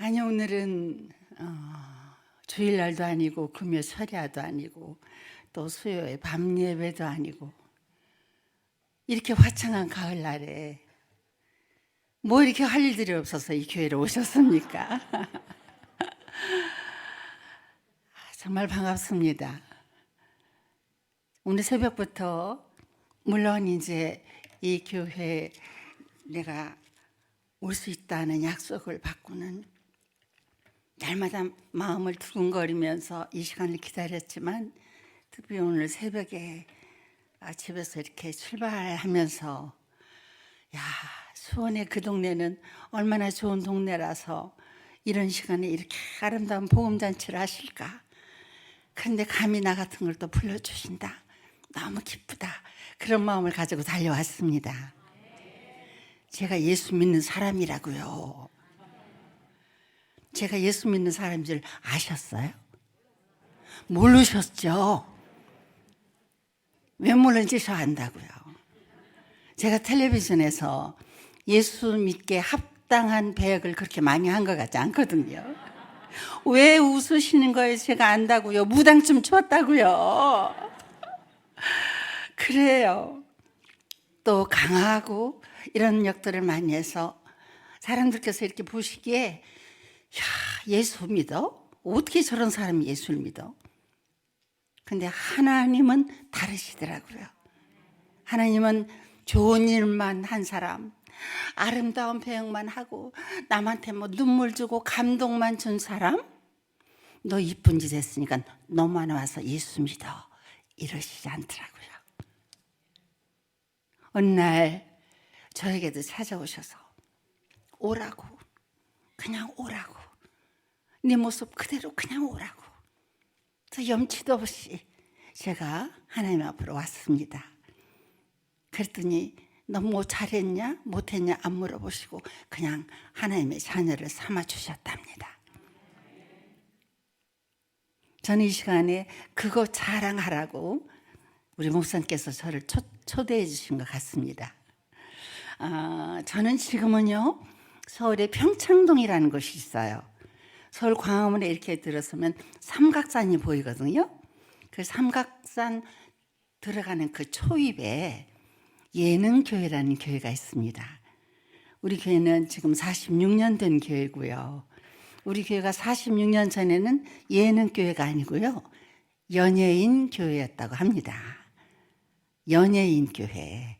아니 오늘은 주일날도 아니고 금요 철야도 아니고 또 수요일 밤 예배도 아니고 이렇게 화창한 가을날에 뭐 이렇게 할 일들이 없어서 이 교회로 오셨습니까? 정말 반갑습니다. 오늘 새벽부터 물론 이제 이 교회에 내가 올 수 있다는 약속을 받고는 날마다 마음을 두근거리면서 이 시간을 기다렸지만 특히 오늘 새벽에 집에서 이렇게 출발하면서 야, 수원의 그 동네는 얼마나 좋은 동네라서 이런 시간에 이렇게 아름다운 복음잔치를 하실까. 그런데 감히 나 같은 걸 또 불러주신다. 너무 기쁘다. 그런 마음을 가지고 달려왔습니다. 제가 예수 믿는 사람이라고요. 제가 예수 믿는 사람인 줄 아셨어요? 모르셨죠? 왜 모르는지 저 안다고요. 제가 텔레비전에서 예수 믿게 합당한 배역을 그렇게 많이 한 것 같지 않거든요. 왜 웃으시는 거예요? 제가 안다고요. 무당춤 췄다고요. 그래요. 또 강하고 이런 역들을 많이 해서 사람들께서 이렇게 보시기에 야, 예수 믿어? 어떻게 저런 사람이 예수를 믿어? 근데 하나님은 다르시더라고요. 하나님은 좋은 일만 한 사람, 아름다운 배역만 하고 남한테 뭐 눈물 주고 감동만 준 사람, 너 이쁜 짓 했으니까 너만 와서 예수 믿어 이러시지 않더라고요. 어느 날 저에게도 찾아오셔서 오라고, 그냥 오라고, 네 모습 그대로 그냥 오라고. 저 염치도 없이 제가 하나님 앞으로 왔습니다. 그랬더니 너 뭐 잘했냐 못했냐 안 물어보시고 그냥 하나님의 자녀를 삼아주셨답니다. 저는 이 시간에 그거 자랑하라고 우리 목사님께서 저를 초대해 주신 것 같습니다. 저는 지금은요 서울의 평창동이라는 곳이 있어요. 서울 광화문에 이렇게 들어서면 삼각산이 보이거든요. 그 삼각산 들어가는 그 초입에 예능교회라는 교회가 있습니다. 우리 교회는 지금 46년 된 교회고요. 우리 교회가 46년 전에는 예능교회가 아니고요. 연예인 교회였다고 합니다. 연예인 교회.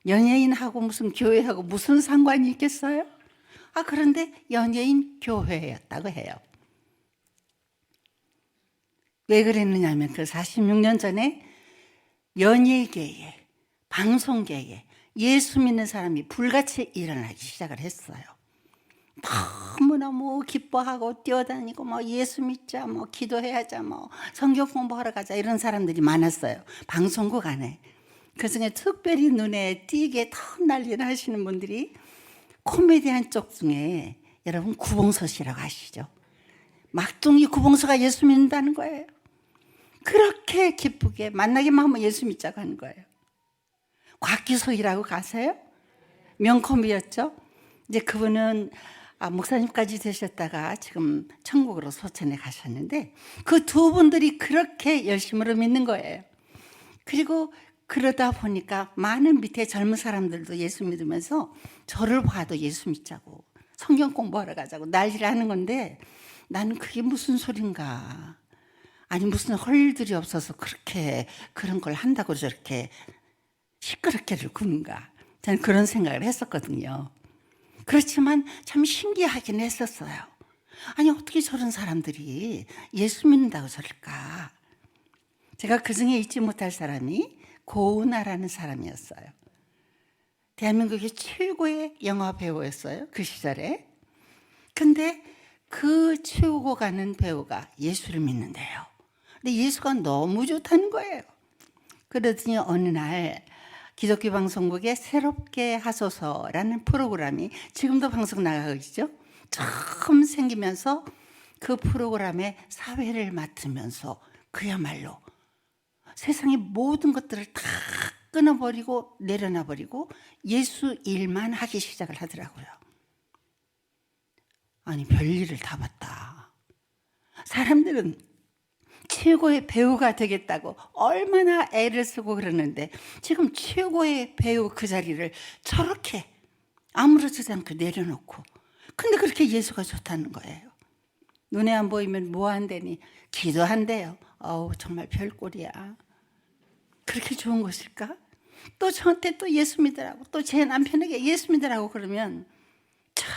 연예인하고 무슨 교회하고 무슨 상관이 있겠어요? 그런데 연예인 교회였다고 해요. 왜 그랬느냐면 그 46년 전에 연예계에, 방송계에 예수 믿는 사람이 불같이 일어나기 시작을 했어요. 너무너무 기뻐하고 뛰어다니고 뭐 예수 믿자, 뭐 기도해야자, 뭐 성경 공부하러 가자 이런 사람들이 많았어요. 방송국 안에. 그중에 특별히 눈에 띄게 더 난리를 하시는 분들이 코미디언 쪽 중에 여러분 구봉서 씨라고 아시죠? 막둥이 구봉서가 예수 믿는다는 거예요. 그렇게 기쁘게 만나기만 하면 예수 믿자고 하는 거예요. 곽기석이라고 가세요? 명콤이었죠. 이제 그분은 목사님까지 되셨다가 지금 천국으로 소천에 가셨는데 그 두 분들이 그렇게 열심으로 믿는 거예요. 그리고 그러다 보니까 많은 밑에 젊은 사람들도 예수 믿으면서 저를 봐도 예수 믿자고 성경 공부하러 가자고 난리를 하는 건데 나는 그게 무슨 소린가. 아니 무슨 할 일들이 없어서 그렇게 그런 걸 한다고 저렇게 시끄럽게를 구는가. 저는 그런 생각을 했었거든요. 그렇지만 참 신기하긴 했었어요. 아니 어떻게 저런 사람들이 예수 믿는다고 저럴까. 제가 그중에 잊지 못할 사람이 고은아라는 사람이었어요. 대한민국의 최고의 영화 배우였어요. 그 시절에. 근데 그 치우고 가는 배우가 예수를 믿는데요. 근데 예수가 너무 좋다는 거예요. 그러더니 어느 날 기독교 방송국의 새롭게 하소서라는 프로그램이 지금도 방송 나가고 있죠. 처음 생기면서 그 프로그램의 사회를 맡으면서 그야말로 세상의 모든 것들을 다 끊어버리고 내려놔버리고 예수 일만 하기 시작을 하더라고요. 아니 별일을 다 봤다. 사람들은 최고의 배우가 되겠다고 얼마나 애를 쓰고 그러는데 지금 최고의 배우 그 자리를 저렇게 아무렇지도 않게 내려놓고, 근데 그렇게 예수가 좋다는 거예요. 눈에 안 보이면 뭐 한대니? 기도한대요. 어우 정말 별꼴이야. 그렇게 좋은 것일까? 또 저한테 또 예수 믿으라고, 또 제 남편에게 예수 믿으라고 그러면 참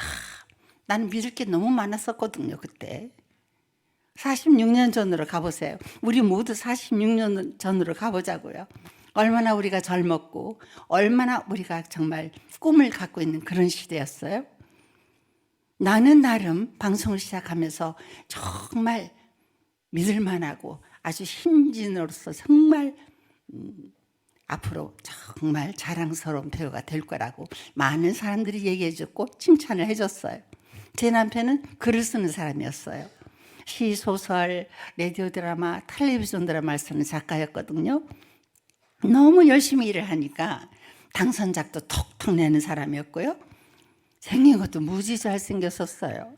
나는 믿을 게 너무 많았었거든요. 그때 46년 전으로 가보세요. 우리 모두 46년 전으로 가보자고요. 얼마나 우리가 젊었고 얼마나 우리가 정말 꿈을 갖고 있는 그런 시대였어요. 나는 나름 방송을 시작하면서 정말 믿을만하고 아주 신진으로서 정말 앞으로 정말 자랑스러운 배우가 될 거라고 많은 사람들이 얘기해 줬고 칭찬을 해줬어요. 제 남편은 글을 쓰는 사람이었어요. 시, 소설, 라디오 드라마, 텔레비전 드라마를 쓰는 작가였거든요. 너무 열심히 일을 하니까 당선작도 톡톡 내는 사람이었고요. 생긴 것도 무지 잘생겼었어요.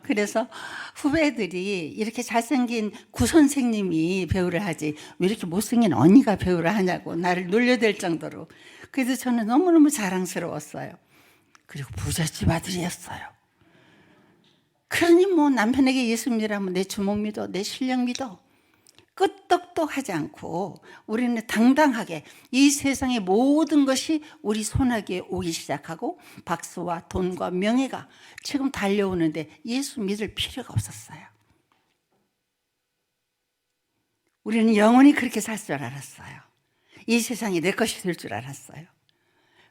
그래서 후배들이 이렇게 잘생긴 구선생님이 배우를 하지 왜 이렇게 못생긴 언니가 배우를 하냐고 나를 놀려댈 정도로. 그래서 저는 너무너무 자랑스러웠어요. 그리고 부잣집 아들이었어요. 그러니 뭐 남편에게 예수 믿으라면 내 주먹 믿어, 내 실력 믿어. 끄떡떡하지 않고 우리는 당당하게 이 세상의 모든 것이 우리 손아귀에 오기 시작하고 박수와 돈과 명예가 지금 달려오는데 예수 믿을 필요가 없었어요. 우리는 영원히 그렇게 살 줄 알았어요. 이 세상이 내 것이 될 줄 알았어요.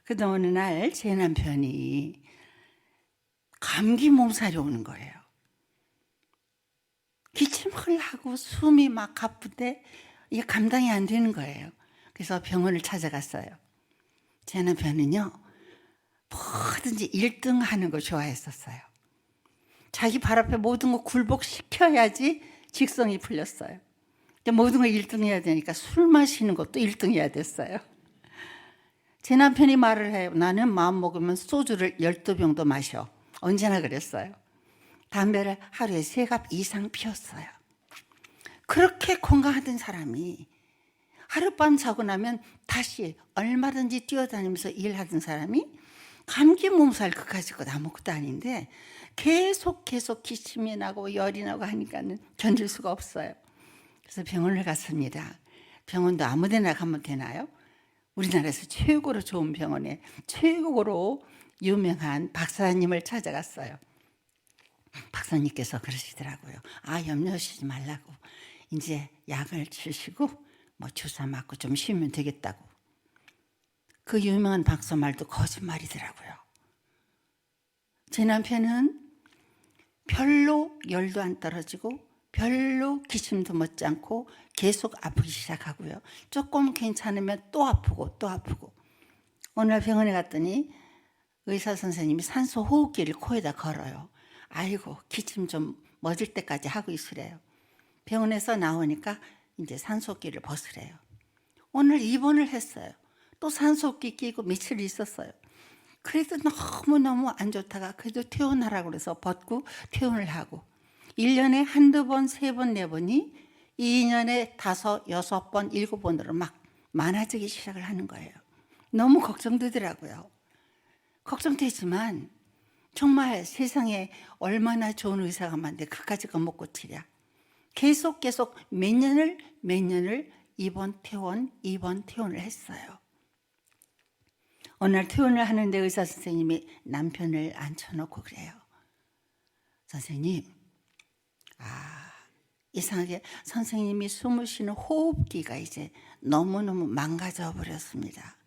그런데 어느 날 제 남편이 감기 몸살이 오는 거예요. 기침을 하고 숨이 막 가쁘대 이게 감당이 안 되는 거예요. 그래서 병원을 찾아갔어요. 제 남편은요 뭐든지 1등 하는 거 좋아했었어요. 자기 발 앞에 모든 거 굴복시켜야지 직성이 풀렸어요. 근데 모든 거 1등 해야 되니까 술 마시는 것도 1등 해야 됐어요. 제 남편이 말을 해요. 나는 마음 먹으면 소주를 12병도 마셔. 언제나 그랬어요. 담배를 하루에 3갑 이상 피웠어요. 그렇게 건강하던 사람이 하룻밤 자고 나면 다시 얼마든지 뛰어다니면서 일하던 사람이 감기 몸살 그까짓 것 아무것도 아닌데 계속 기침이 나고 열이 나고 하니까는 견딜 수가 없어요. 그래서 병원을 갔습니다. 병원도 아무 데나 가면 되나요? 우리나라에서 최고로 좋은 병원에 최고로 유명한 박사님을 찾아갔어요. 박사님께서 그러시더라고요. 염려하시지 말라고. 이제 약을 주시고 뭐 주사 맞고 좀 쉬면 되겠다고. 그 유명한 박사 말도 거짓말이더라고요. 제 남편은 별로 열도 안 떨어지고 별로 기침도 멎지 않고 계속 아프기 시작하고요. 조금 괜찮으면 또 아프고 또 아프고. 어느 날 병원에 갔더니 의사 선생님이 산소 호흡기를 코에다 걸어요. 아이고 기침 좀 멎을 때까지 하고 있으래요. 병원에서 나오니까 이제 산소호흡기를 벗으래요. 오늘 입원을 했어요. 또 산소호흡기 끼고 며칠 있었어요. 그래도 너무너무 안 좋다가 그래도 퇴원하라고 그래서 벗고 퇴원을 하고 1년에 한두 번, 3번, 4번이 2년에 5, 6번, 7번으로 막 많아지기 시작을 하는 거예요. 너무 걱정되더라고요. 걱정되지만 정말 세상에 얼마나 좋은 의사가 많은데 그까짓 거 못 고치랴. 계속 몇 년을 입원 퇴원을 했어요. 어느 날 퇴원을 하는데 의사 선생님이 남편을 앉혀놓고 그래요. 선생님, 이상하게 선생님이 숨을 쉬는 호흡기가 이제 너무너무 망가져 버렸습니다.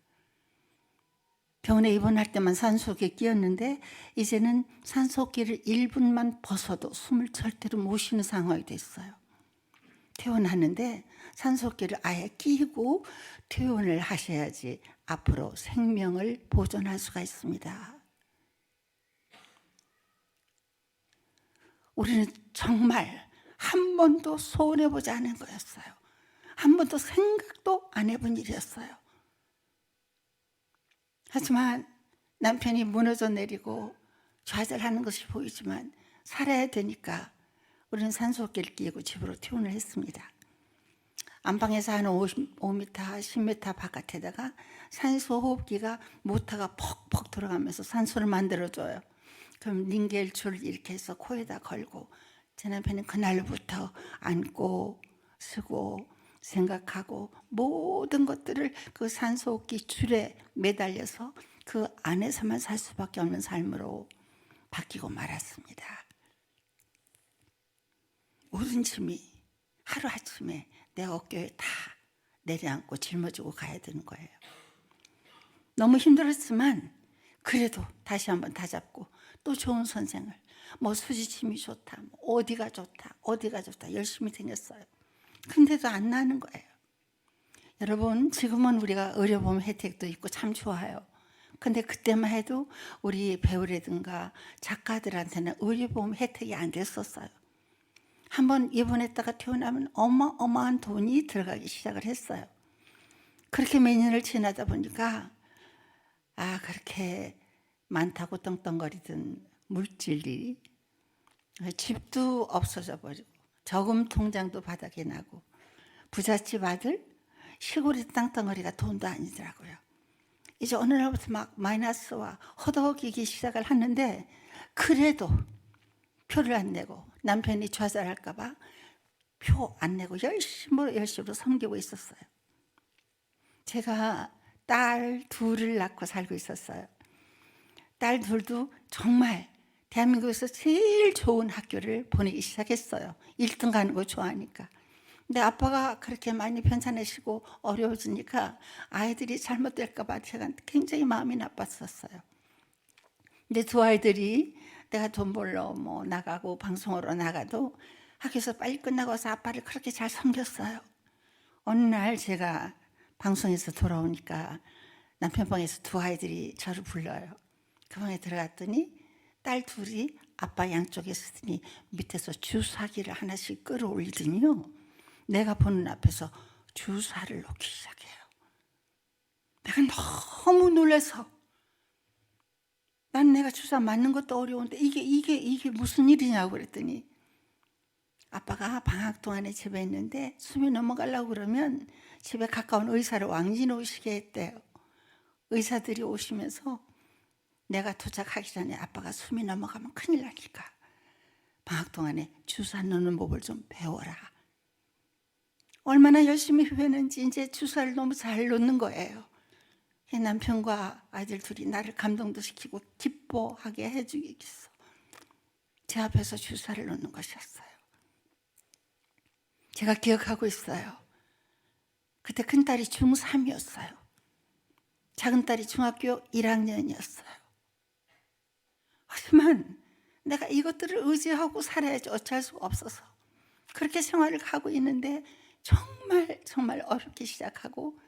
병원에 입원할 때만 산소호흡기 끼었는데 이제는 산소호흡기를 1분만 벗어도 숨을 절대로 못 쉬는 상황이 됐어요. 퇴원하는데 산소호흡기를 아예 끼고 퇴원을 하셔야지 앞으로 생명을 보존할 수가 있습니다. 우리는 정말 한 번도 소원해보지 않은 거였어요. 한 번도 생각도 안 해본 일이었어요. 하지만 남편이 무너져 내리고 좌절하는 것이 보이지만 살아야 되니까 우리는 산소호흡기를 끼고 집으로 퇴원을 했습니다. 안방에서 한 5m, 10m 바깥에다가 산소호흡기가 모터가 퍽퍽 돌아가면서 산소를 만들어줘요. 그럼 닌겔 줄 이렇게 해서 코에다 걸고 제 남편은 그날부터 안고 쓰고 생각하고 모든 것들을 그 산소호흡기 줄에 매달려서 그 안에서만 살 수밖에 없는 삶으로 바뀌고 말았습니다. 모든 짐이 하루아침에 내 어깨에 다 내려앉고 짊어지고 가야 되는 거예요. 너무 힘들었지만 그래도 다시 한번 다잡고 또 좋은 선생을 수지침이 좋다, 어디가 좋다 열심히 다녔어요. 근데도 안 나는 거예요. 여러분, 지금은 우리가 의료보험 혜택도 있고 참 좋아요. 근데 그때만 해도 우리 배우라든가 작가들한테는 의료보험 혜택이 안 됐었어요. 한번 입원했다가 퇴원하면 어마어마한 돈이 들어가기 시작을 했어요. 그렇게 몇 년을 지나다 보니까 그렇게 많다고 떵떵거리던 물질이 집도 없어져 버리고 저금 통장도 바닥에 나고 부잣집 아들 시골의 땅덩어리가 돈도 아니더라고요. 이제 어느 날부터 막 마이너스와 허덕이기 시작을 하는데 그래도 표를 안 내고 남편이 좌절할까 봐 표 안 내고 열심으로 섬기고 있었어요. 제가 딸 둘을 낳고 살고 있었어요. 딸 둘도 정말 대한민국에서 제일 좋은 학교를 보내기 시작했어요. 1등 가는 거 좋아하니까. 근데 아빠가 그렇게 많이 편찮으시고 어려워지니까 아이들이 잘못될까 봐 제가 굉장히 마음이 나빴었어요. 근데 두 아이들이 내가 돈 벌러 나가고 방송으로 나가도 학교에서 빨리 끝나고 와서 아빠를 그렇게 잘 섬겼어요. 어느 날 제가 방송에서 돌아오니까 남편 방에서 두 아이들이 저를 불러요. 그 방에 들어갔더니 딸 둘이 아빠 양쪽에 서더니 밑에서 주사기를 하나씩 끌어올리더니요. 내가 보는 앞에서 주사를 놓기 시작해요. 내가 너무 놀라서 난 내가 주사 맞는 것도 어려운데 이게 무슨 일이냐고 그랬더니 아빠가 방학 동안에 집에 있는데 숨이 넘어가려고 그러면 집에 가까운 의사를 왕진 오시게 했대요. 의사들이 오시면서 내가 도착하기 전에 아빠가 숨이 넘어가면 큰일 나니까 방학 동안에 주사 넣는 법을 좀 배워라. 얼마나 열심히 배웠는지 이제 주사를 너무 잘 놓는 거예요. 남편과 아이들 둘이 나를 감동도 시키고 기뻐하게 해주기 위해서 제 앞에서 주사를 놓는 것이었어요. 제가 기억하고 있어요. 그때 큰딸이 중3이었어요. 작은딸이 중학교 1학년이었어요. 하지만 내가 이것들을 의지하고 살아야지 어쩔 수가 없어서 그렇게 생활을 하고 있는데 정말 어렵게 시작하고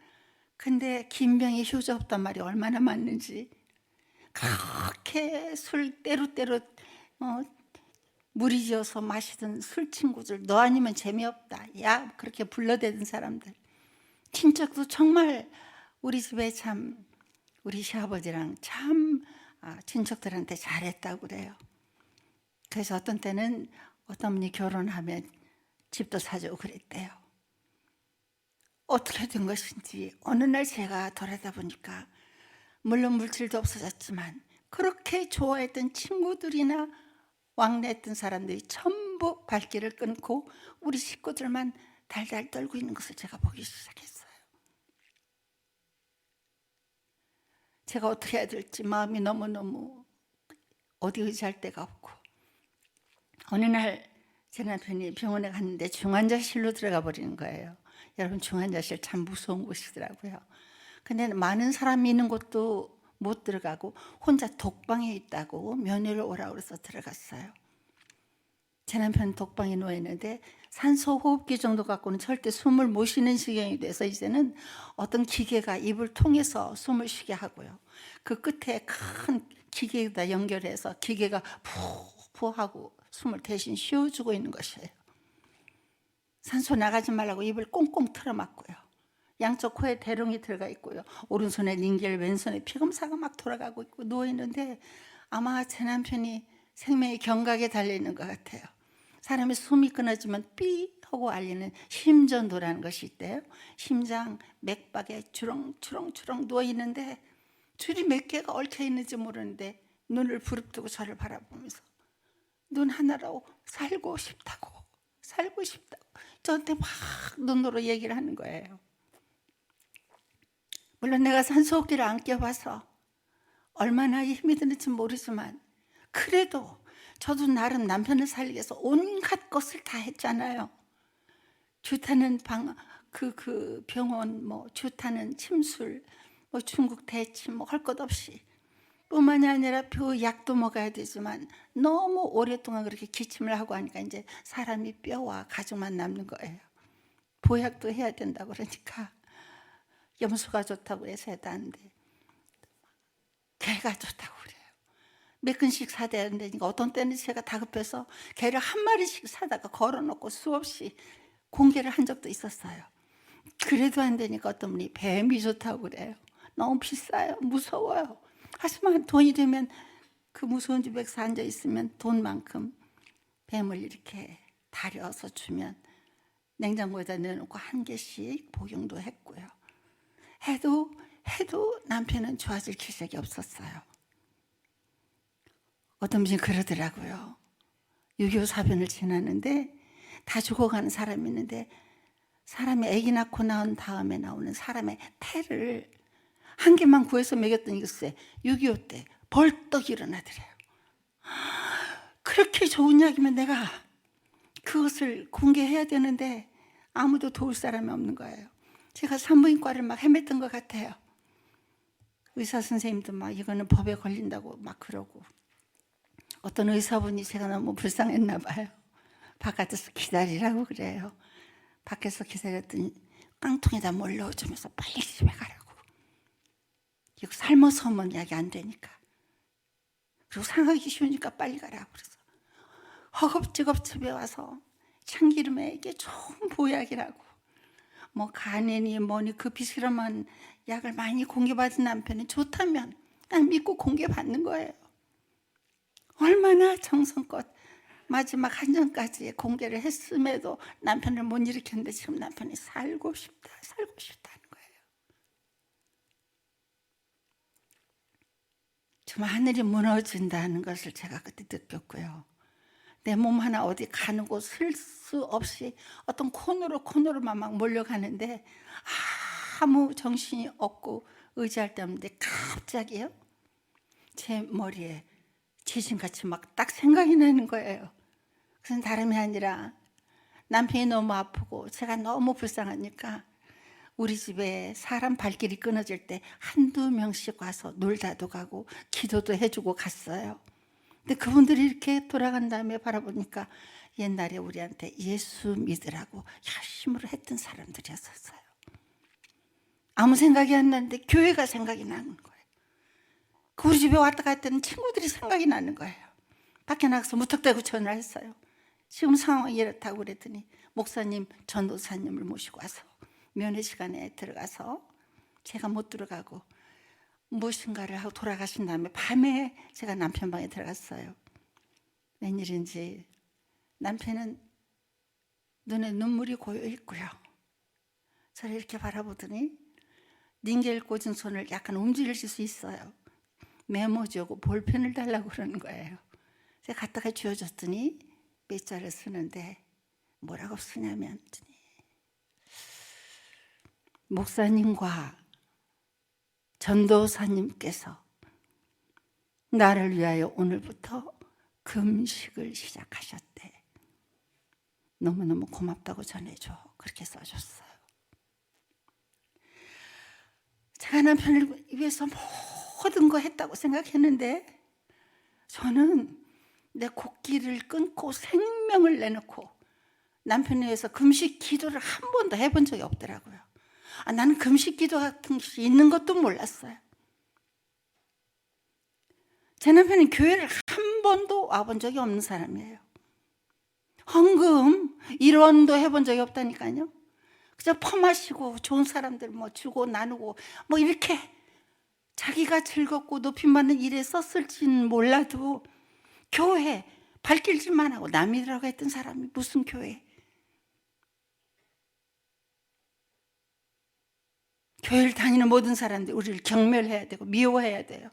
근데 김병희 효자 없단 말이 얼마나 맞는지 그렇게 술 때로 무리지어서 마시던 술 친구들 너 아니면 재미없다 야 그렇게 불러대던 사람들 친척도 정말 우리 집에 참 우리 시아버지랑 참 친척들한테 잘했다고 그래요. 그래서 어떤 때는 어떤 분이 결혼하면 집도 사주고 그랬대요. 어떻게 된 것인지 어느 날 제가 돌아다 보니까 물론 물질도 없어졌지만 그렇게 좋아했던 친구들이나 왕래했던 사람들이 전부 발길을 끊고 우리 식구들만 달달 떨고 있는 것을 제가 보기 시작했어요. 제가 어떻게 해야 될지 마음이 너무너무 어디 의지할 데가 없고 어느 날 제 남편이 병원에 갔는데 중환자실로 들어가 버리는 거예요. 여러분 중환자실 참 무서운 곳이더라고요. 근데 많은 사람이 있는 곳도 못 들어가고 혼자 독방에 있다고 면회를 오라고 해서 들어갔어요. 제 남편 독방에 누워있는데 산소 호흡기 정도 갖고는 절대 숨을 못 쉬는 지경이 돼서 이제는 어떤 기계가 입을 통해서 숨을 쉬게 하고요. 그 끝에 큰 기계에다 연결해서 기계가 푸푸 하고 숨을 대신 쉬어주고 있는 것이에요. 산소 나가지 말라고 입을 꽁꽁 틀어막고요. 양쪽 코에 대롱이 들어가 있고요. 오른손에 닌겔, 왼손에 피검사가 막 돌아가고 있고 누워있는데 아마 제 남편이 생명의 경각에 달려있는 것 같아요. 사람의 숨이 끊어지면 삐 하고 알리는 심전도라는 것이 있대요. 심장 맥박에 주렁주렁 누워있는데 줄이 몇 개가 얽혀있는지 모르는데 눈을 부릅뜨고 저를 바라보면서 눈 하나로 살고 싶다고 저한테 막 눈으로 얘기를 하는 거예요. 물론 내가 산소호흡기를 안 껴봐서 얼마나 힘이 드는지 모르지만 그래도 저도 나름 남편을 살리기 위해서 온갖 것을 다 했잖아요. 주 타는 그 병원, 뭐 주 타는 침술, 뭐 중국 대치, 뭐 할 것 없이 뿐만이 아니라 그 약도 먹어야 되지만 너무 오랫동안 그렇게 기침을 하고 하니까 이제 사람이 뼈와 가죽만 남는 거예요. 보약도 해야 된다고 그러니까 염소가 좋다고 해서 해도 안 돼. 개가 좋다고 그래요. 몇 근씩 사대야 된다니까 어떤 때는 제가 다급해서 개를 한 마리씩 사다가 걸어놓고 수없이 공개를 한 적도 있었어요. 그래도 안 되니까 어떤 분이 뱀이 좋다고 그래요. 너무 비싸요. 무서워요. 하지만 돈이 되면 그 무서운 집에서 앉아 있으면 돈만큼 뱀을 이렇게 다려서 주면 냉장고에다 내놓고 한 개씩 복용도 했고요. 해도 남편은 좋아질 기색이 없었어요. 어떤 분이 그러더라고요. 6.25 사변을 지났는데 다 죽어가는 사람이 있는데 사람이 아기 낳고 나온 다음에 나오는 사람의 태를 한 개만 구해서 먹였더니 글쎄 6.25 때 벌떡 일어나더래요. 그렇게 좋은 약이면 내가 그것을 공개해야 되는데 아무도 도울 사람이 없는 거예요. 제가 산부인과를 막 헤맸던 것 같아요. 의사 선생님도 막 이거는 법에 걸린다고 막 그러고 어떤 의사분이 제가 너무 불쌍했나 봐요. 바깥에서 기다리라고 그래요. 밖에서 기다렸더니 깡통에다 뭘 넣어주면서 빨리 집에 가라고. 이거 삶아서 오면 약이 안 되니까. 그리고 상하기 쉬우니까 빨리 가라고 그래서 허겁지겁 집에 와서 참기름에 이게 좋은 보약이라고 뭐 간에니 뭐니 급히 실험한 약을 많이 공개받은 남편은 좋다면 그냥 믿고 공개받는 거예요. 얼마나 정성껏 마지막 한 잔까지 공개를 했음에도 남편을 못 일으켰는데 지금 남편이 살고 싶다는 거예요. 정말 하늘이 무너진다는 것을 제가 그때 느꼈고요. 내 몸 하나 어디 가는 곳 쓸 수 없이 어떤 코너로만 막 몰려가는데 아무 정신이 없고 의지할 데 없는데 갑자기요 제 머리에 지진같이 막 딱 생각이 나는 거예요. 그건 다름이 아니라 남편이 너무 아프고 제가 너무 불쌍하니까 우리 집에 사람 발길이 끊어질 때 한두 명씩 와서 놀다도 가고 기도도 해주고 갔어요. 근데 그분들이 이렇게 돌아간 다음에 바라보니까 옛날에 우리한테 예수 믿으라고 열심으로 했던 사람들이었어요. 아무 생각이 안 나는데 교회가 생각이 나는 거예요. 우리 집에 왔다 갔다 때는 친구들이 생각이 나는 거예요. 밖에 나가서 무턱대고 전화를 했어요. 지금 상황이 이렇다고 그랬더니 목사님, 전도사님을 모시고 와서 면회 시간에 들어가서 제가 못 들어가고 무엇인가를 하고 돌아가신 다음에 밤에 제가 남편 방에 들어갔어요. 웬일인지 남편은 눈에 눈물이 고여 있고요. 저를 이렇게 바라보더니 닌겔 꽂은 손을 약간 움직일 수 있어요. 메모지하고 볼펜을 달라고 그러는 거예요. 제가 갖다가 쥐어줬더니 몇 자를 쓰는데 뭐라고 쓰냐면 목사님과 전도사님께서 나를 위하여 오늘부터 금식을 시작하셨대. 너무너무 고맙다고 전해줘. 그렇게 써줬어요. 제가 남편을 위해서 모든 거 했다고 생각했는데 저는 내 곡기를 끊고 생명을 내놓고 남편을 위해서 금식 기도를 한 번도 해본 적이 없더라고요. 나는 금식 기도 같은 것이 있는 것도 몰랐어요. 제 남편은 교회를 한 번도 와본 적이 없는 사람이에요. 헌금, 일원도 해본 적이 없다니까요. 그저 퍼마시고 좋은 사람들 뭐 주고 나누고 뭐 이렇게 자기가 즐겁고 높임받는 일에 썼을지는 몰라도 교회 발길질만 하고 남이라고 했던 사람이 무슨 교회? 교회를 다니는 모든 사람들이 우리를 경멸해야 되고 미워해야 돼요.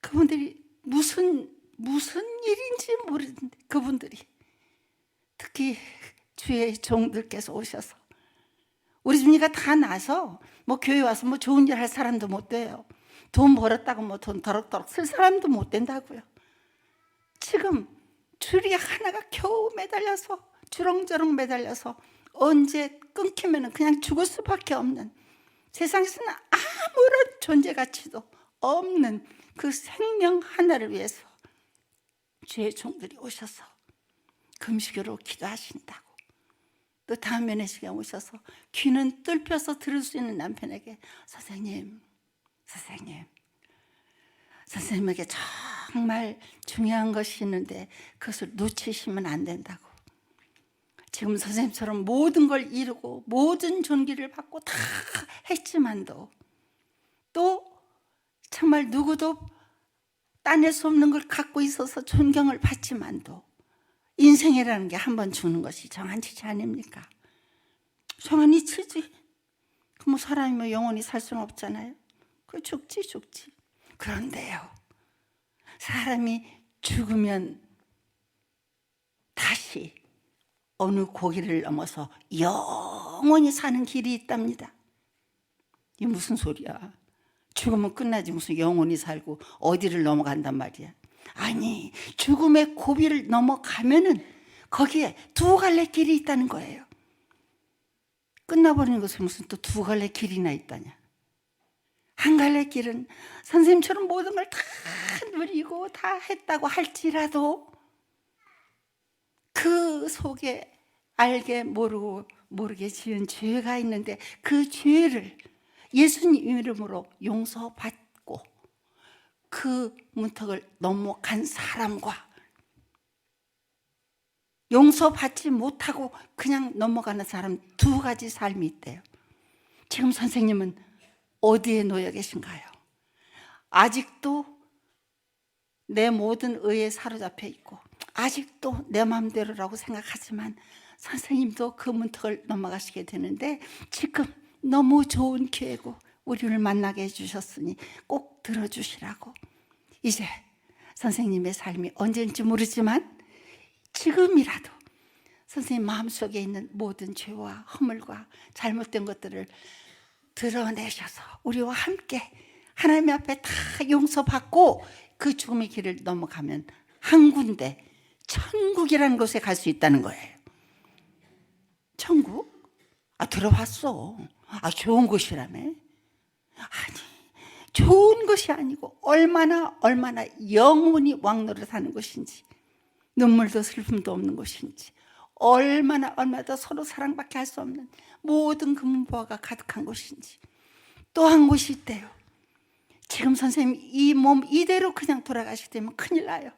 그분들이 무슨 일인지 모르는데 그분들이 특히 주의 종들께서 오셔서 우리 주님이가 다 나서 뭐 교회 와서 뭐 좋은 일 할 사람도 못 돼요. 돈 벌었다고 뭐 돈 더럭더럭 쓸 사람도 못 된다고요. 지금 줄이 하나가 겨우 매달려서 주렁주렁 매달려서 언제 끊기면 그냥 죽을 수밖에 없는, 세상에서는 아무런 존재 가치도 없는 그 생명 하나를 위해서 주의 종들이 오셔서 금식으로 기도하신다고. 또 다음 면회 시간에 오셔서 귀는 뚫혀서 들을 수 있는 남편에게 선생님에게 정말 중요한 것이 있는데 그것을 놓치시면 안 된다고. 지금 선생님처럼 모든 걸 이루고 모든 존귀를 받고 다 했지만도 또 정말 누구도 따낼 수 없는 걸 갖고 있어서 존경을 받지만도 인생이라는 게 한 번 죽는 것이 정한치지 아닙니까? 정한이 치지. 뭐 사람이 뭐 영원히 살 수는 없잖아요. 그 죽지. 그런데요, 사람이 죽으면 다시 어느 고기를 넘어서 영원히 사는 길이 있답니다. 이게 무슨 소리야? 죽으면 끝나지 무슨 영원히 살고 어디를 넘어간단 말이야. 아니, 죽음의 고비를 넘어가면은 거기에 두 갈래 길이 있다는 거예요. 끝나버리는 것은 무슨 또 두 갈래 길이나 있다냐. 한 갈래 길은 선생님처럼 모든 걸 다 누리고 다 했다고 할지라도 그 속에 알게 모르게 지은 죄가 있는데 그 죄를 예수님 이름으로 용서받고 그 문턱을 넘어간 사람과 용서받지 못하고 그냥 넘어가는 사람, 두 가지 삶이 있대요. 지금 선생님은 어디에 놓여 계신가요? 아직도 내 모든 의에 사로잡혀 있고 아직도 내 마음대로라고 생각하지만 선생님도 그 문턱을 넘어가시게 되는데 지금 너무 좋은 기회고 우리를 만나게 해주셨으니 꼭 들어주시라고. 이제 선생님의 삶이 언제인지 모르지만 지금이라도 선생님 마음속에 있는 모든 죄와 허물과 잘못된 것들을 드러내셔서 우리와 함께 하나님 앞에 다 용서받고 그 죽음의 길을 넘어가면 한 군데 천국이라는 곳에 갈 수 있다는 거예요. 천국? 들어봤어. 좋은 곳이라며. 아니, 좋은 것이 아니고 얼마나 영원히 왕노릇하는 곳인지, 눈물도 슬픔도 없는 곳인지, 얼마나 더 서로 사랑밖에 할 수 없는 모든 금은보화가 가득한 곳인지. 또 한 곳이 있대요. 지금 선생님 이 몸 이대로 그냥 돌아가시게 되면 큰일 나요.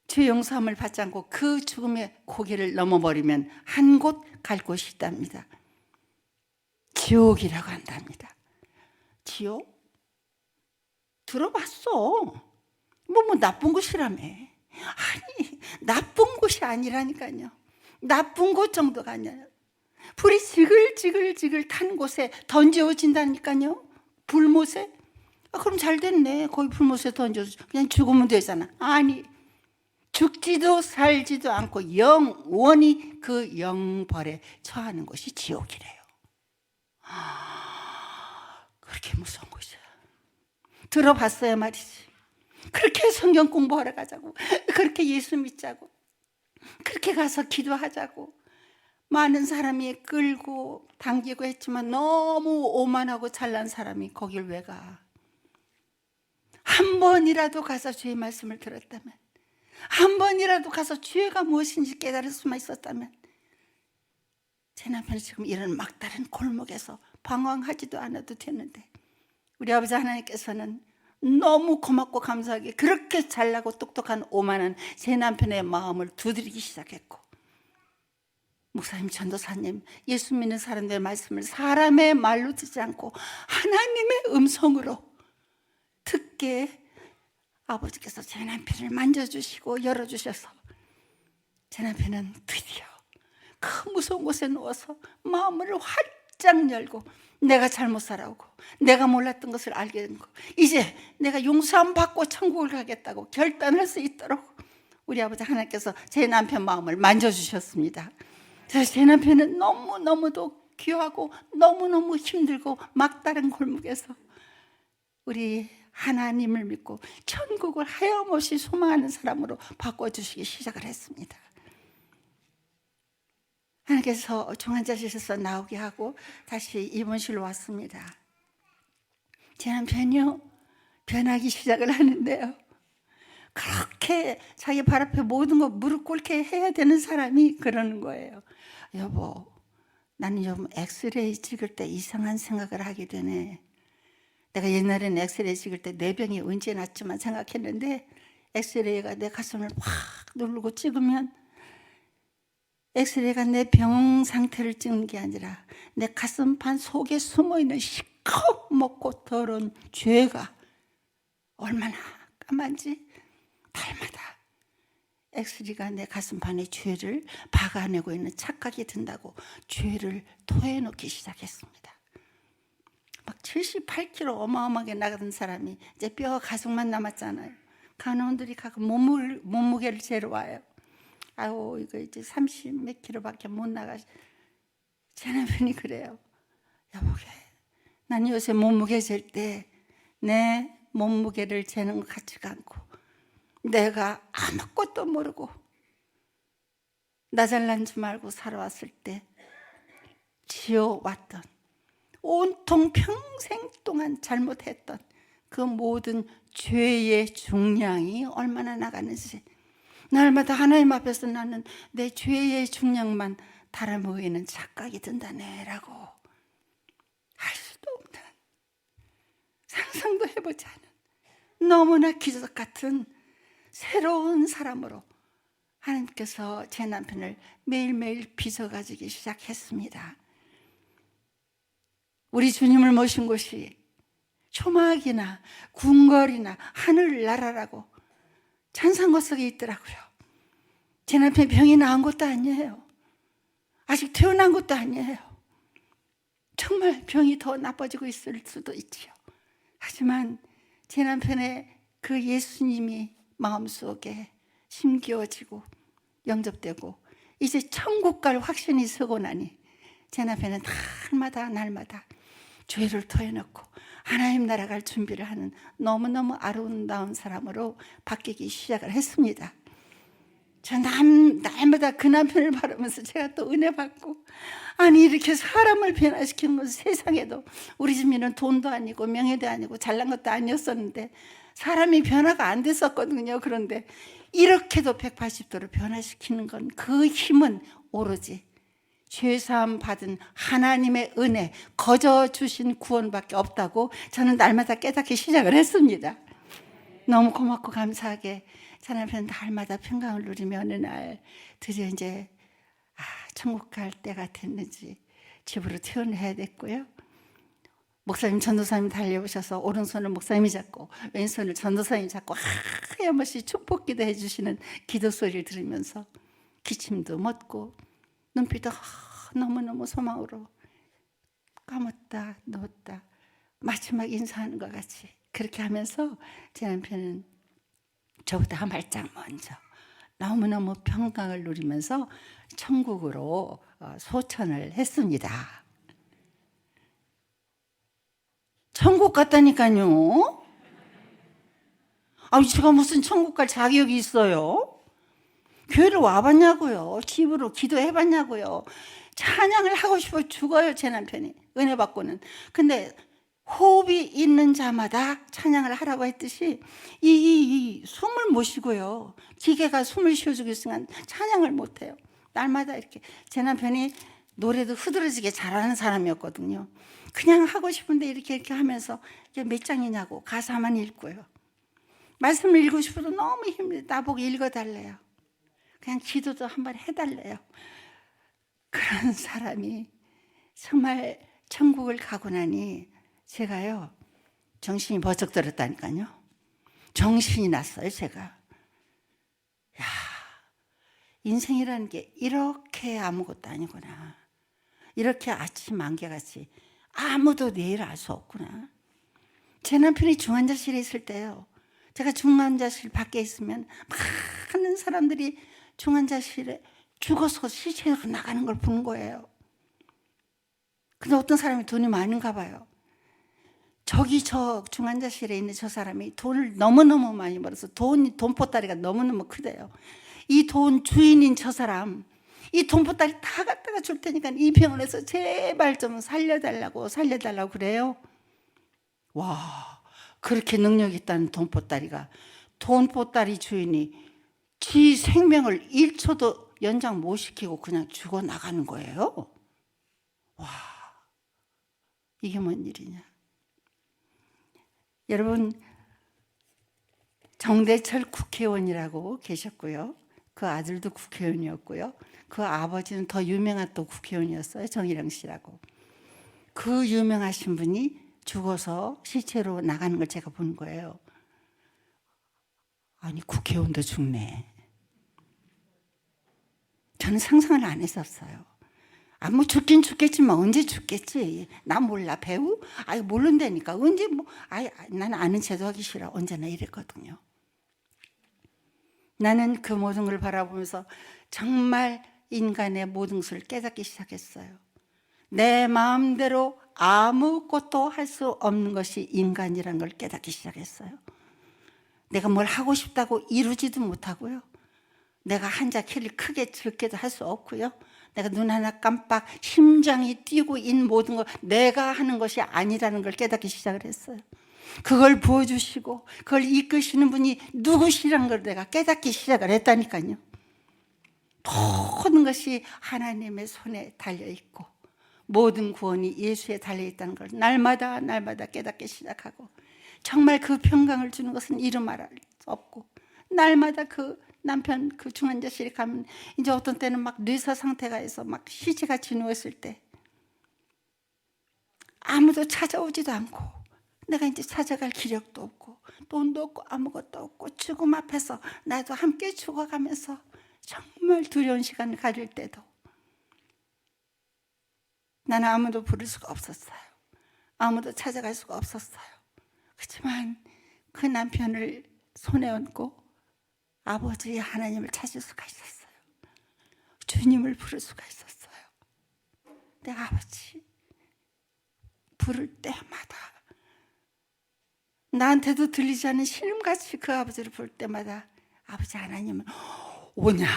주 용서함을 받지 않고 그 죽음의 고개를 넘어버리면 한 곳 갈 곳이 있답니다. 지옥이라고 한답니다. 지옥? 들어봤어. 뭐 나쁜 곳이라며. 아니, 나쁜 곳이 아니라니까요. 나쁜 곳 정도가 아니에요. 불이 지글지글 탄 곳에 던져진다니까요. 불못에. 그럼 잘 됐네. 거기 불못에 던져서 그냥 죽으면 되잖아. 아니, 죽지도 살지도 않고 영원히 그 영벌에 처하는 것이 지옥이래요. 그렇게 무서운 곳이야. 들어봤어야 말이지. 그렇게 성경 공부하러 가자고, 그렇게 예수 믿자고, 그렇게 가서 기도하자고 많은 사람이 끌고 당기고 했지만 너무 오만하고 잘난 사람이 거길 왜 가? 한 번이라도 가서 주의 말씀을 들었다면, 한 번이라도 가서 죄가 무엇인지 깨달을 수만 있었다면, 제 남편이 지금 이런 막다른 골목에서 방황하지도 않아도 되는데, 우리 아버지 하나님께서는 너무 고맙고 감사하게 그렇게 잘나고 똑똑한 오만한 제 남편의 마음을 두드리기 시작했고, 목사님, 전도사님, 예수 믿는 사람들의 말씀을 사람의 말로 듣지 않고 하나님의 음성으로 듣게 아버지께서 제 남편을 만져주시고 열어주셔서 제 남편은 드디어 그 무서운 곳에 누워서 마음을 활짝 열고 내가 잘못 살아오고 내가 몰랐던 것을 알게 된 거, 이제 내가 용서함 받고 천국을 가겠다고 결단할 수 있도록 우리 아버지 하나님께서 제 남편 마음을 만져주셨습니다. 그래서 제 남편은 너무너무도 귀하고 너무너무 힘들고 막다른 골목에서 우리 하나님을 믿고 천국을 하염없이 소망하는 사람으로 바꿔주시기 시작을 했습니다. 하나님께서 중환자실에서 나오게 하고 다시 입원실로 왔습니다. 제 남편이요, 변하기 시작을 하는데요, 그렇게 자기 발 앞에 모든 거 무릎 꿇게 해야 되는 사람이 그러는 거예요. 여보, 나는 좀 엑스레이 찍을 때 이상한 생각을 하게 되네. 내가 옛날에는 엑스레이 찍을 때 내 병이 언제 낫지만 생각했는데 엑스레이가 내 가슴을 확 누르고 찍으면 엑스레이가 내 병 상태를 찍는 게 아니라 내 가슴판 속에 숨어있는 시커멓고 더러운 죄가 얼마나 까만지 달마다 엑스레이가 내 가슴판에 죄를 박아내고 있는 착각이 든다고 죄를 토해놓기 시작했습니다. 막 78kg 어마어마하게 나가던 사람이 이제 뼈와 가슴만 남았잖아요. 간호원들이 가끔 몸무게를 재러 와요. 아우, 이거 이제 30 몇 킬로밖에 못 나가. 제 남편이 그래요. 여보게, 난 요새 몸무게 잴 때 내 몸무게를 재는 것 같지가 않고 내가 아무것도 모르고 나 잘난 줄 알고 살아왔을 때 지어왔던 온통 평생 동안 잘못했던 그 모든 죄의 중량이 얼마나 나가는지 날마다 하나님 앞에서 나는 내 죄의 중량만 달아모이는 착각이 든다네 라고 할 수도 없는, 상상도 해보지 않은 너무나 기적 같은 새로운 사람으로 하나님께서 제 남편을 매일매일 빚어가지기 시작했습니다. 우리 주님을 모신 곳이 초막이나 궁궐이나 하늘나라라고 찬상고 속에 있더라고요. 제 남편 병이 나은 것도 아니에요. 아직 태어난 것도 아니에요. 정말 병이 더 나빠지고 있을 수도 있지요. 하지만 제 남편의 그 예수님이 마음속에 심기어지고 영접되고 이제 천국 갈 확신이 서고 나니 제 남편은 날마다 죄를 토해놓고 하나님 나라 갈 준비를 하는 너무너무 아름다운 사람으로 바뀌기 시작을 했습니다. 저 날마다 그 남편을 바라면서 제가 또 은혜 받고, 아니 이렇게 사람을 변화시키는 것은 세상에도, 우리 집에는 돈도 아니고 명예도 아니고 잘난 것도 아니었었는데 사람이 변화가 안 됐었거든요. 그런데 이렇게도 180도로 변화시키는 건, 그 힘은 오로지 죄사함 받은 하나님의 은혜, 거저 주신 구원밖에 없다고 저는 날마다 깨닫기 시작을 했습니다. 너무 고맙고 감사하게 제 남편은 날마다 평강을 누리며 어느 날 드디어 이제 천국 갈 때가 됐는지 집으로 퇴원해야 됐고요. 목사님, 전도사님 달려오셔서 오른손을 목사님이 잡고 왼손을 전도사님이 잡고 하염없이 축복기도 해주시는 기도 소리를 들으면서 기침도 멎고 눈빛도 너무너무 소망으로 감았다 넣었다 마지막 인사하는 것 같이 그렇게 하면서 제 남편은 저보다 한 발짝 먼저 너무너무 평강을 누리면서 천국으로 소천을 했습니다. 천국 갔다니까요. 제가 무슨 천국 갈 자격이 있어요? 교회를 와봤냐고요? 집으로 기도해봤냐고요? 찬양을 하고 싶어 죽어요, 제 남편이. 은혜 받고는. 근데 호흡이 있는 자마다 찬양을 하라고 했듯이 이 숨을 못 쉬고요. 기계가 숨을 쉬어주고 있으면 찬양을 못해요. 날마다 이렇게. 제 남편이 노래도 흐드러지게 잘하는 사람이었거든요. 그냥 하고 싶은데 이렇게 하면서 이게 몇 장이냐고 가사만 읽고요. 말씀을 읽고 싶어도 너무 힘들어요. 나보고 읽어달래요. 그냥 기도도 한번 해달래요. 그런 사람이 정말 천국을 가고 나니 제가요 정신이 버쩍 들었다니까요. 정신이 났어요. 제가. 야, 인생이라는 게 이렇게 아무것도 아니구나. 이렇게 아침 안개같이 아무도 내일 알 수 없구나. 제 남편이 중환자실에 있을 때요, 제가 중환자실 밖에 있으면 많은 사람들이 중환자실에 죽어서 시체로 나가는 걸 본 거예요. 근데 어떤 사람이 돈이 많은가 봐요. 저기 저 중환자실에 있는 저 사람이 돈을 너무너무 많이 벌어서 돈 보따리가 너무너무 크대요. 이 돈 주인인 저 사람, 이 돈 보따리 다 갖다가 줄 테니까 이 병원에서 제발 좀 살려달라고 그래요. 와, 그렇게 능력 있다는 돈 보따리가, 돈 보따리 주인이 지 생명을 1초도 연장 못 시키고 그냥 죽어 나가는 거예요. 와, 이게 뭔 일이냐. 여러분, 정대철 국회의원이라고 계셨고요. 그 아들도 국회의원이었고요. 그 아버지는 더 유명한 또 국회의원이었어요. 정일영 씨라고. 그 유명하신 분이 죽어서 시체로 나가는 걸 제가 본 거예요. 아니, 국회의원도 죽네. 저는 상상을 안 했었어요. 아, 뭐 죽긴 죽겠지만 언제 죽겠지. 나 몰라, 배우? 아이, 모른다니까. 언제 뭐, 아이, 나는 아는 체도 하기 싫어. 언제나 이랬거든요. 나는 그 모든 걸 바라보면서 정말 인간의 모든 것을 깨닫기 시작했어요. 내 마음대로 아무것도 할 수 없는 것이 인간이라는 걸 깨닫기 시작했어요. 내가 뭘 하고 싶다고 이루지도 못하고요. 내가 한자 키를 크게 적게도 할 수 없고요. 내가 눈 하나 깜빡 심장이 뛰고 있는 모든 걸 내가 하는 것이 아니라는 걸 깨닫기 시작을 했어요. 그걸 보여주시고 그걸 이끄시는 분이 누구시라는 걸 내가 깨닫기 시작을 했다니까요. 모든 것이 하나님의 손에 달려있고 모든 구원이 예수에 달려있다는 걸 날마다 깨닫기 시작하고, 정말 그 평강을 주는 것은 이루 말할 수 없고, 날마다 그 남편 그 중환자실에 가면 이제 어떤 때는 막 뇌사 상태가 해서 막 시체같이 누웠을 때 아무도 찾아오지도 않고 내가 이제 찾아갈 기력도 없고 돈도 없고 아무것도 없고 죽음 앞에서 나도 함께 죽어가면서 정말 두려운 시간을 가질 때도 나는 아무도 부를 수가 없었어요. 아무도 찾아갈 수가 없었어요. 그렇지만 그 남편을 손에 얹고 아버지 하나님을 찾을 수가 있었어요. 주님을 부를 수가 있었어요. 내 아버지 부를 때마다 나한테도 들리지 않는 신음같이 그 아버지를 부를 때마다 아버지 하나님은 오냐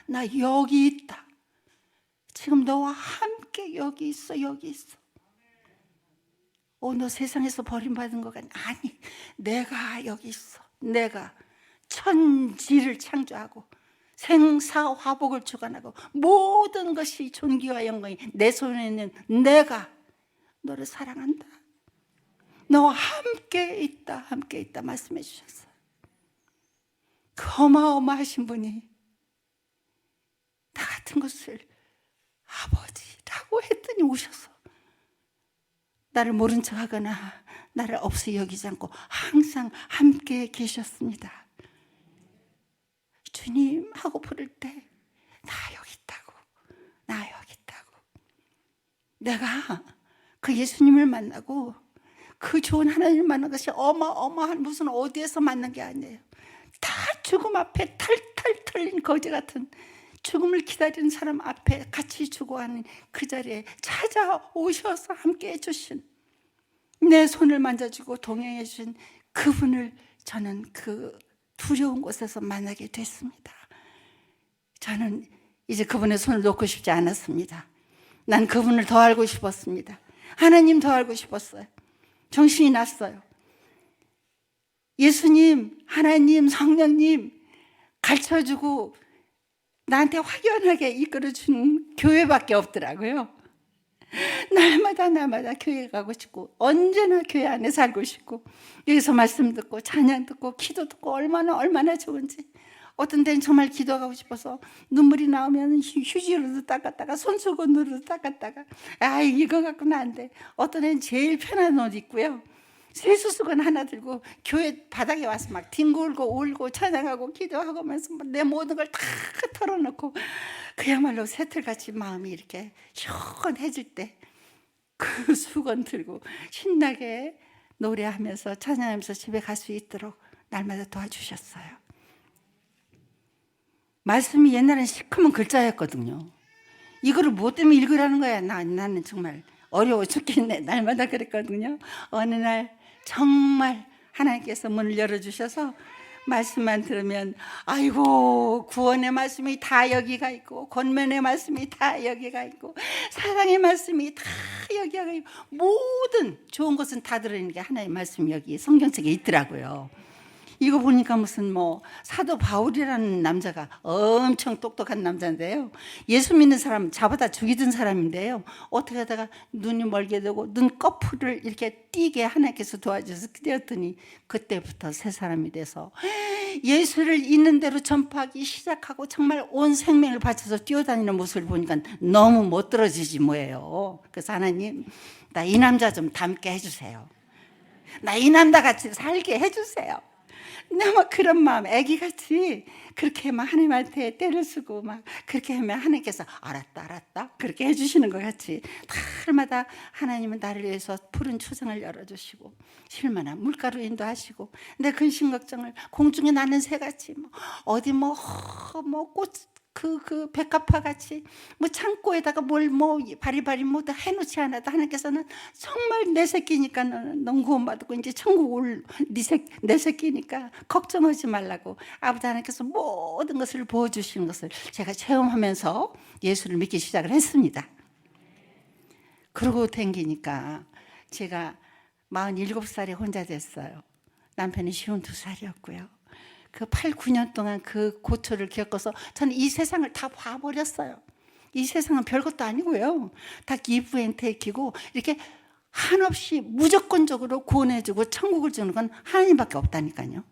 나 여기 있다. 지금 너와 함께 여기 있어. 너 세상에서 버림받은 것 같니? 아니, 내가 여기 있어. 내가 천지를 창조하고 생사화복을 주관하고 모든 것이 존귀와 영광이 내 손에 있는 내가 너를 사랑한다. 너와 함께 있다 말씀해 주셨어요. 그 어마어마하신 분이 나 같은 것을 아버지라고 했더니 오셔서 나를 모른 척하거나 나를 없이 여기지 않고 항상 함께 계셨습니다. 주님 하고 부를 때 나 여기 있다고. 내가 그 예수님을 만나고 그 좋은 하나님을 만난 것이 어마어마한 무슨 어디에서 만난 게 아니에요. 다 죽음 앞에 탈탈 털린 거지 같은 죽음을 기다리는 사람 앞에 같이 죽어가는 그 자리에 찾아오셔서 함께 해주신, 내 손을 만져주고 동행해 주신 그분을 저는 그 두려운 곳에서 만나게 됐습니다. 저는 이제 그분의 손을 놓고 싶지 않았습니다. 난 그분을 더 알고 싶었습니다. 하나님 더 알고 싶었어요. 정신이 났어요. 예수님, 하나님, 성령님 가르쳐주고 나한테 확연하게 이끌어주는 교회밖에 없더라고요. 날마다 교회 가고 싶고 언제나 교회 안에 살고 싶고 여기서 말씀 듣고 찬양 듣고 기도 듣고 얼마나 좋은지 어떤 데는 정말 기도하고 싶어서 눈물이 나오면 휴지로도 닦았다가 손수건으로도 닦았다가 아 이거 갖고는 안 돼. 어떤 애는 제일 편한 옷 입고요. 세수수건 하나 들고 교회 바닥에 와서 막 뒹굴고 울고 찬양하고 기도하고 하면서 내 모든 걸 다 털어놓고 그야말로 새틀같이 마음이 이렇게 시원해질 때 그 수건 들고 신나게 노래하면서 찬양하면서 집에 갈 수 있도록 날마다 도와주셨어요. 말씀이 옛날엔 시커먼 글자였거든요. 이거를 뭐 때문에 읽으라는 거야. 나는 정말 어려워 죽겠네. 날마다 그랬거든요. 어느 날 정말 하나님께서 문을 열어주셔서 말씀만 들으면 아이고 구원의 말씀이 다 여기가 있고 권면의 말씀이 다 여기가 있고 사랑의 말씀이 다 여기가 있고 모든 좋은 것은 다 들어있는 게 하나님의 말씀이 여기 성경책에 있더라고요. 이거 보니까 무슨 뭐 사도 바울이라는 남자가 엄청 똑똑한 남자인데요. 예수 믿는 사람 잡아다 죽이던 사람인데요. 어떻게 하다가 눈이 멀게 되고 눈꺼풀을 이렇게 띄게 하나님께서 도와줘서 띄었더니 그때부터 새 사람이 돼서 예수를 있는 대로 전파하기 시작하고 정말 온 생명을 바쳐서 뛰어다니는 모습을 보니까 너무 못 들어지지 뭐예요. 그래서 하나님 나 이 남자 좀 닮게 해주세요. 나 이 남자 같이 살게 해주세요. 나 막 그런 마음, 애기같이 그렇게 막 하나님한테 때를 쓰고 막 그렇게 하면 하나님께서 알았다 그렇게 해주시는 것 같이 날마다 하나님은 나를 위해서 푸른 초장을 열어주시고 실만한 물가로 인도하시고 내 근심 걱정을 공중에 나는 새같이 뭐 어디 뭐 꽃 그 백합화 같이 뭐 창고에다가 뭘 뭐 바리바리 뭐 다 해놓지 않아도 하나님께서는 정말 내 새끼니까 넌 구원받고 이제 천국 올 내 새끼니까 걱정하지 말라고 아버지 하나님께서 모든 것을 보여주시는 것을 제가 체험하면서 예수를 믿기 시작을 했습니다. 그러고 댕기니까 제가 47살에 혼자 됐어요. 남편이 52살이었고요. 그 8, 9년 동안 그 고초를 겪어서 저는 이 세상을 다 봐버렸어요. 이 세상은 별것도 아니고요. 다 give and take이고 이렇게 한없이 무조건적으로 구원해주고 천국을 주는 건 하나님밖에 없다니까요.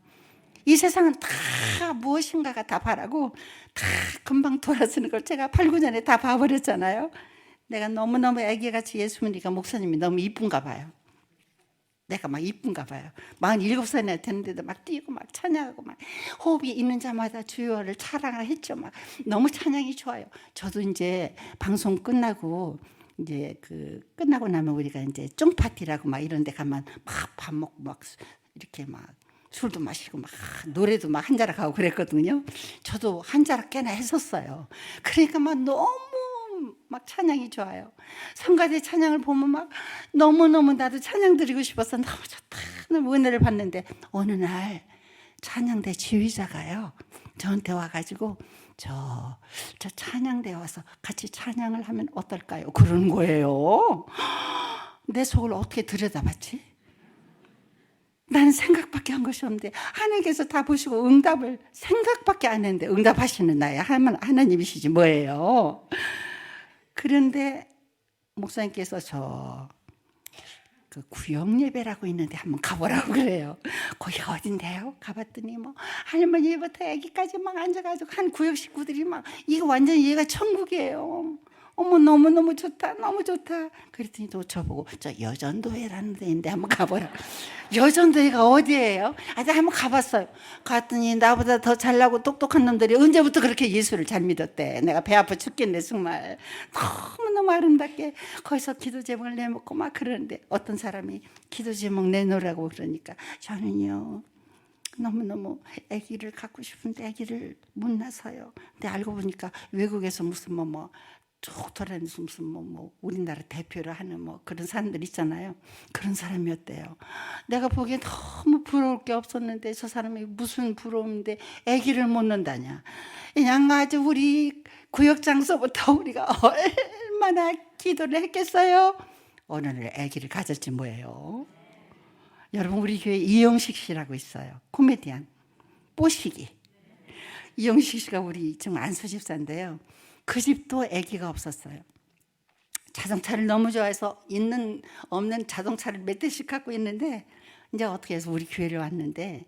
이 세상은 다 무엇인가가 다 바라고 다 금방 돌아서는 걸 제가 8, 9년에 다 봐버렸잖아요. 내가 너무너무 애기같이 예수 믿으니까 목사님이 너무 이쁜가 봐요. 내가 막 이쁜가 봐요. 47살이나 됐는데도 막 뛰고 막 찬양하고 막 호흡이 있는 자마다 주여를 찬양을 했죠. 막 너무 찬양이 좋아요. 저도 이제 방송 끝나고 이제 끝나고 나면 우리가 이제 쫑파티라고 막 이런 데 가면 막 밥 먹고 막 이렇게 막 술도 마시고 막 노래도 막 한 자락 하고 그랬거든요. 저도 한 자락 꽤나 했었어요. 그러니까 막 너무 막 찬양이 좋아요. 성가대 찬양을 보면 막 너무너무 나도 찬양 드리고 싶어서 너무 좋다 은혜를 받는데 어느 날 찬양대 지휘자가요 저한테 와가지고 저 찬양대 와서 같이 찬양을 하면 어떨까요? 그러는 거예요. 내 속을 어떻게 들여다봤지? 나는 생각밖에 한 것이 없는데 하나님께서 다 보시고 응답을 생각밖에 안 했는데 응답하시는 나의 하나님이시지 뭐예요. 그런데 목사님께서 그 구역 예배라고 있는데 한번 가보라고 그래요. 거기가 어딘데요? 가봤더니 뭐 할머니부터 아기까지 막 앉아가지고 한 구역 식구들이 막 이거 완전히 얘가 천국이에요. 어머 너무너무 좋다 너무 좋다. 그랬더니 또 저보고 저 여전도회라는 데인데 한번 가보라. 여전도회가 어디예요? 나 한번 가봤어요. 갔더니 나보다 더 잘나고 똑똑한 놈들이 언제부터 그렇게 예수를 잘 믿었대. 내가 배 아파 죽겠네 정말. 너무너무 아름답게 거기서 기도 제목을 내먹고 막 그러는데 어떤 사람이 기도 제목 내놓으라고 그러니까 저는요 너무너무 아기를 갖고 싶은데 아기를 못 낳아서요. 근데 알고 보니까 외국에서 무슨 쭉 돌아다니면서 무슨 우리나라 대표를 하는 그런 사람들 있잖아요. 그런 사람이었대요. 내가 보기엔 너무 부러울 게 없었는데 저 사람이 무슨 부러움인데 아기를 못 낳는다냐. 그냥 아주 우리 구역장서부터 우리가 얼마나 기도를 했겠어요. 어느 날 아기를 가졌지 뭐예요. 여러분 우리 교회 이영식 씨라고 있어요. 코미디언 뽀시기. 이영식 씨가 우리 지금 안수 집사인데요. 그 집도 아기가 없었어요. 자동차를 너무 좋아해서 있는 없는 자동차를 몇 대씩 갖고 있는데 이제 어떻게 해서 우리 교회를 왔는데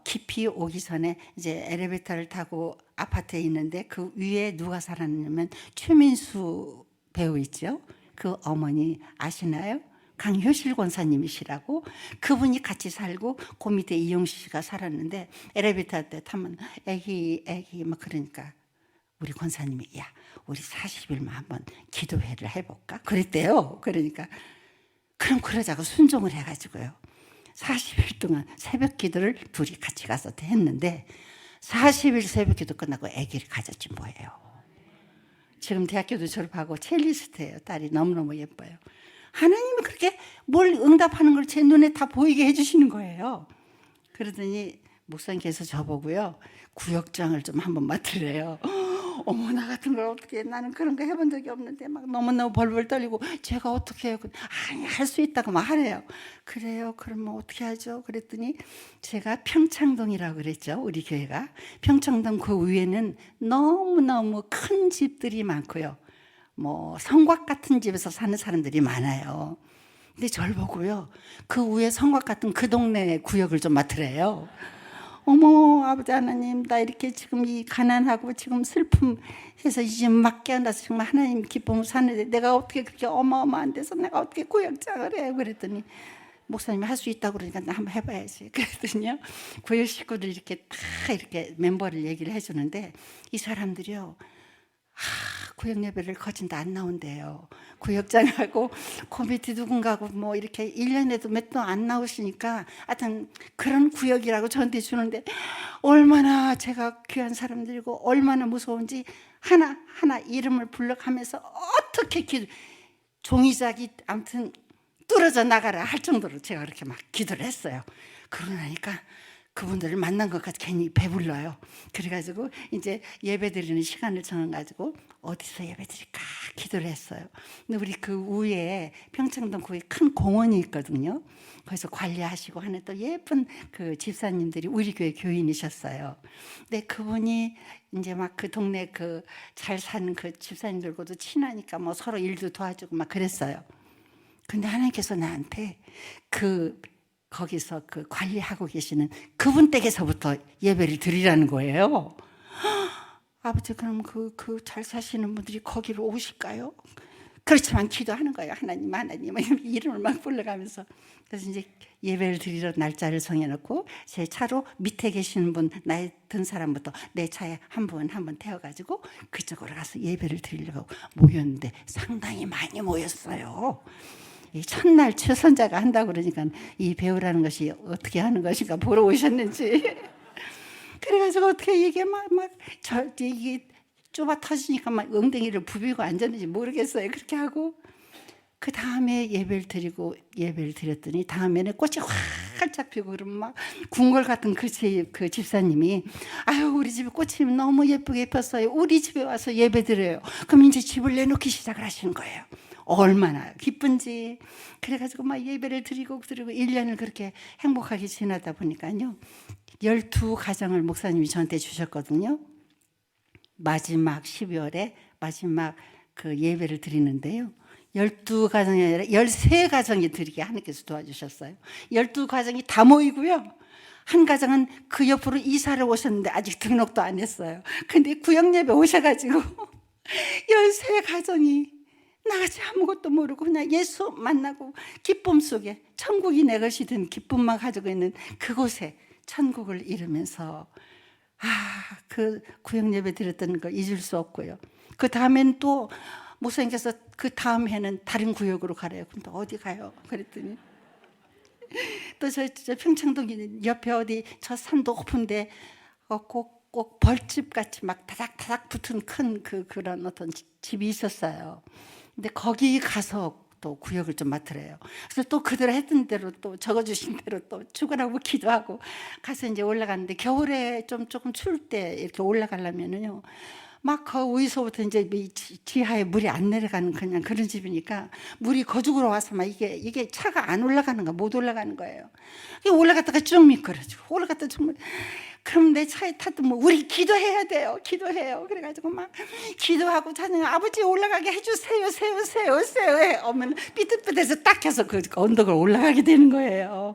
깊이 오기 전에 이제 엘리베이터를 타고 아파트에 있는데 그 위에 누가 살았냐면 최민수 배우 있죠. 그 어머니 아시나요? 강효실 권사님이시라고. 그분이 같이 살고 그 밑에 이용식 씨가 살았는데 엘리베이터 때 타면 애기 막 그러니까 우리 권사님이 야 우리 40일만 한번 기도회를 해볼까? 그랬대요. 그러니까 그럼 그러자고 순종을 해가지고요. 40일 동안 새벽 기도를 둘이 같이 가서 했는데 40일 새벽 기도 끝나고 아기를 가졌지 뭐예요. 지금 대학교도 졸업하고 첼리스트예요. 딸이 너무너무 예뻐요. 하나님이 그렇게 뭘 응답하는 걸 제 눈에 다 보이게 해주시는 거예요. 그러더니 목사님께서 저보고요. 구역장을 좀 한번 맡으래요. 어머 나 같은 걸 어떻게 해. 나는 그런 거 해본 적이 없는데 막 너무너무 벌벌 떨리고 제가 어떻게 해요. 아니 할 수 있다고 막 하래요. 그래요 그러면 어떻게 하죠. 그랬더니 제가 평창동이라고 그랬죠. 우리 교회가 평창동 그 위에는 너무너무 큰 집들이 많고요. 뭐 성곽 같은 집에서 사는 사람들이 많아요. 근데 저를 보고요. 그 위에 성곽 같은 그 동네 구역을 좀 맡으래요. 어머 아버지 하나님 나 이렇게 지금 이 가난하고 지금 슬픔해서 이제 막 깨어나서 정말 하나님 기쁨을 사는데 내가 어떻게 그렇게 어마어마한 데서 내가 어떻게 구역장을 해. 그랬더니 목사님이 할 수 있다고 그러니까 나 한번 해봐야지. 그랬더니요 구역 식구들 이렇게 다 이렇게 멤버를 얘기를 해주는데 이 사람들이요 구역 예배를 거진다 안 나온대요. 구역장하고 그 밑에 누군가고 뭐 이렇게 1년에도 몇 번 안 나오시니까 하여튼 그런 구역이라고 저한테 주는데 얼마나 제가 귀한 사람들이고 얼마나 무서운지 하나하나 이름을 불러가면서 어떻게 종이작이 아무튼 뚫어져 나가라 할 정도로 제가 그렇게 막 기도를 했어요. 그러고 나니까 그분들을 만난 것 같아 괜히 배불러요. 그래가지고 이제 예배 드리는 시간을 정해가지고 어디서 예배 드릴까 기도를 했어요. 근데 우리 그 위에 평창동 거기 큰 공원이 있거든요. 거기서 관리하시고 하는 또 예쁜 그 집사님들이 우리 교회 교인이셨어요. 근데 그분이 이제 막 그 동네 그 잘 사는 그 집사님들과도 친하니까 뭐 서로 일도 도와주고 막 그랬어요. 근데 하나님께서 나한테 거기서 그 관리하고 계시는 그분 댁에서부터 예배를 드리라는 거예요. 아버지 그럼 그 잘 사시는 분들이 거기로 오실까요? 그렇지만 기도하는 거예요. 하나님 이름을 막 불러가면서. 그래서 이제 예배를 드리러 날짜를 정해놓고 제 차로 밑에 계시는 분 나이 든 사람부터 내 차에 한 분 태워가지고 그쪽으로 가서 예배를 드리려고 모였는데 상당히 많이 모였어요. 이 첫날 최선자가 한다고 그러니까 이 배우라는 것이 어떻게 하는 것인가 보러 오셨는지. 그래가지고 어떻게 이게 이게 좁아 터지니까 막 엉덩이를 부비고 앉았는지 모르겠어요. 그렇게 하고 그 다음에 예배를 드렸더니 다음에는 꽃이 활짝 피고 그러면 막 궁궐 같은 그 집사님이 아유 우리 집에 꽃이 너무 예쁘게 폈어요. 우리 집에 와서 예배 드려요. 그럼 이제 집을 내놓기 시작을 하시는 거예요. 얼마나 기쁜지. 그래가지고 막 예배를 드리고 1년을 그렇게 행복하게 지나다 보니까요 12가정을 목사님이 저한테 주셨거든요. 마지막 12월에 마지막 그 예배를 드리는데요 12가정이 아니라 13가정이 드리게 하나님께서 도와주셨어요. 12가정이 다 모이고요 한 가정은 그 옆으로 이사를 오셨는데 아직 등록도 안 했어요. 근데 구역예배 오셔가지고 13가정이 나같이 아무것도 모르고 그냥 예수 만나고 기쁨 속에 천국이 내 것이 된 기쁨만 가지고 있는 그곳에 천국을 이루면서 그 구역 예배 드렸던 거 잊을 수 없고요. 그 다음엔 또 목사님께서 그 다음 해는 다른 구역으로 가래요. 그럼 또 어디 가요? 그랬더니 또 저 평창동 옆에 어디 저 산 높은데 꼭 벌집 같이 막 다닥다닥 붙은 큰 그런 어떤 집이 있었어요. 근데 거기 가서 또 구역을 좀 맡으래요. 그래서 또 그대로 했던 대로 또 적어주신 대로 또 죽으라고 기도하고 가서 이제 올라갔는데 겨울에 조금 추울 때 이렇게 올라가려면은요. 막 거기서부터 이제 지하에 물이 안 내려가는 그냥 그런 집이니까 물이 거죽으로 와서 막 이게 차가 안 올라가는 거 못 올라가는 거예요. 올라갔다가 쭉 미끄러지고 올라갔다가 쭉 그럼 내 차에 타도 뭐 우리 기도해야 돼요. 기도해요. 그래가지고 막 기도하고 자는 아버지 올라가게 해주세요. 세요. 오면 삐뚤삐뚤해서 딱 해서 그 언덕을 올라가게 되는 거예요.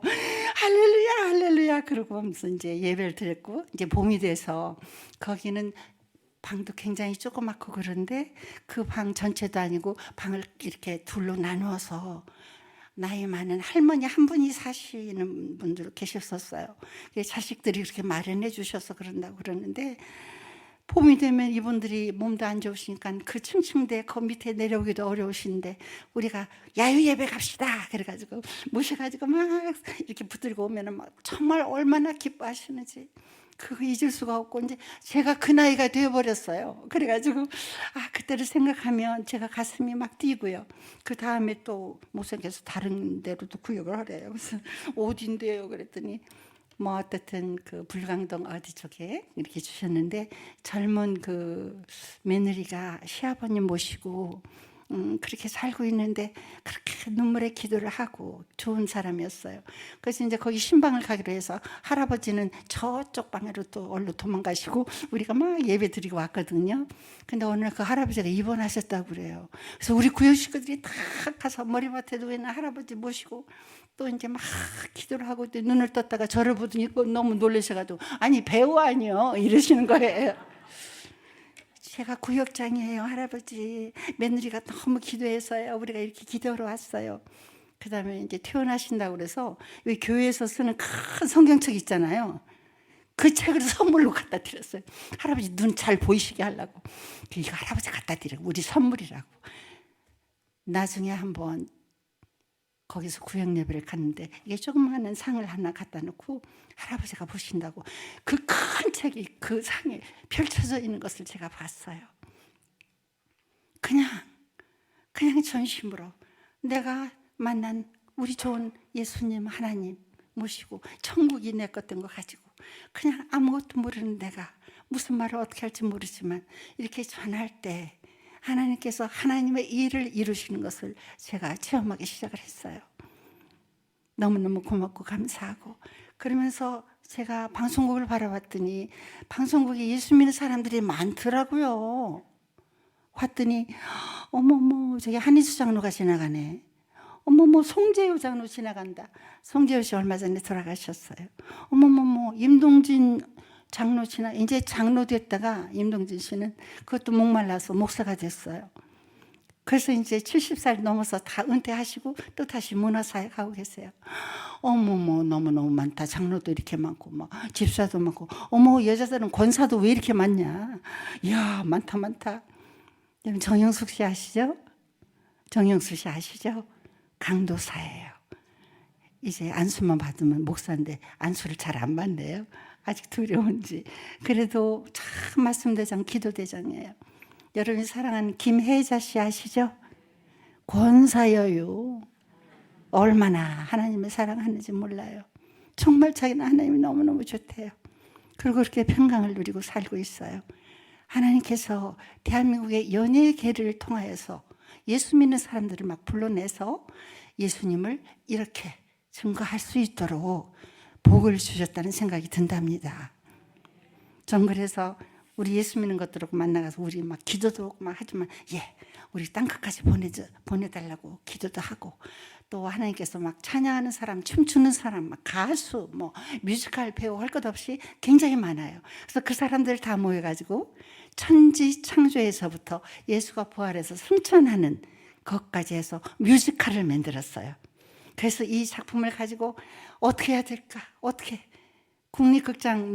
할렐루야. 그러고 하면서 이제 예배를 드렸고 이제 봄이 돼서 거기는 방도 굉장히 조그맣고 그런데 그 방 전체도 아니고 방을 이렇게 둘로 나누어서 나이 많은 할머니 한 분이 사시는 분들 계셨었어요. 자식들이 그렇게 마련해 주셔서 그런다고 그러는데 봄이 되면 이분들이 몸도 안 좋으시니까 그 층층대 그 밑에 내려오기도 어려우신데 우리가 야유 예배 갑시다 그래가지고 모셔가지고 막 이렇게 붙들고 오면은 막 정말 얼마나 기뻐하시는지 그거 잊을 수가 없고 이제 제가 그 나이가 되어버렸어요. 그래가지고 그때를 생각하면 제가 가슴이 막 뛰고요. 그 다음에 또 못생겨서 다른 데로도 구역을 하래요. 그래서 어딘데요? 그랬더니 뭐 어쨌든 그 불광동 어디 쪽에 이렇게 주셨는데 젊은 그 며느리가 시아버님 모시고 그렇게 살고 있는데 그렇게 눈물의 기도를 하고 좋은 사람이었어요. 그래서 이제 거기 신방을 가기로 해서 할아버지는 저쪽 방으로 또 얼른 도망가시고 우리가 막 예배 드리고 왔거든요. 근데 오늘 그 할아버지가 입원하셨다고 그래요. 그래서 우리 구역 식구들이 다 가서 머리맡에 누워 있는 할아버지 모시고 또 이제 막 기도를 하고 눈을 떴다가 저를 보더니 너무 놀라셔가지고 아니 배우 아니요 이러시는 거예요. 제가 구역장이에요. 할아버지 며느리가 너무 기도해서요 우리가 이렇게 기도하러 왔어요. 그 다음에 이제 퇴원하신다고 그래서 여기 교회에서 쓰는 큰 성경책 있잖아요. 그 책을 선물로 갖다 드렸어요. 할아버지 눈 잘 보이시게 하려고. 이거 할아버지 갖다 드리고 우리 선물이라고. 나중에 한번 거기서 구역 예배를 갔는데 이게 조그마한 상을 하나 갖다 놓고 할아버지가 보신다고 그 큰 책이 그 상에 펼쳐져 있는 것을 제가 봤어요. 그냥 전심으로 내가 만난 우리 좋은 예수님 하나님 모시고 천국이 내 것된 거 가지고 그냥 아무것도 모르는 내가 무슨 말을 어떻게 할지 모르지만 이렇게 전할 때 하나님께서 하나님의 일을 이루시는 것을 제가 체험하기 시작을 했어요. 너무너무 고맙고 감사하고 그러면서 제가 방송국을 바라봤더니 방송국에 예수 믿는 사람들이 많더라고요. 봤더니 어머머 저기 한희수 장로가 지나가네. 어머머 송재효 장로 지나간다. 송재효 씨 얼마 전에 돌아가셨어요. 어머머머 임동진 장로 이제 장로 됐다가 임동진 씨는 그것도 목말라서 목사가 됐어요. 그래서 이제 70살 넘어서 다 은퇴하시고 또 다시 문화사에 가고 계세요. 어머머 너무너무 많다. 장로도 이렇게 많고 뭐 집사도 많고 어머 여자들은 권사도 왜 이렇게 많냐. 이야 많다. 정영숙 씨 아시죠? 정영숙 씨 아시죠? 강도사예요. 이제 안수만 받으면 목사인데 안수를 잘 안 받네요. 아직 두려운지. 그래도 참 말씀대장 기도대장이에요. 여러분이 사랑하는 김혜자 씨 아시죠? 권사여요. 얼마나 하나님을 사랑하는지 몰라요. 정말 자기는 하나님이 너무너무 좋대요. 그리고 그렇게 평강을 누리고 살고 있어요. 하나님께서 대한민국의 연예의 계를 통하여서 예수 믿는 사람들을 막 불러내서 예수님을 이렇게 증거할 수 있도록 복을 주셨다는 생각이 든답니다. 전 그래서 우리 예수 믿는 것들하고 만나가서 우리 막 기도도 하고 막 하지만 우리 땅끝까지 보내달라고 기도도 하고 또 하나님께서 막 찬양하는 사람, 춤추는 사람, 막 가수, 뭐 뮤지컬 배우 할 것 없이 굉장히 많아요. 그래서 그 사람들 다 모여가지고 천지 창조에서부터 예수가 부활해서 승천하는 것까지 해서 뮤지컬을 만들었어요. 그래서 이 작품을 가지고 어떻게 해야 될까? 어떻게 국립극장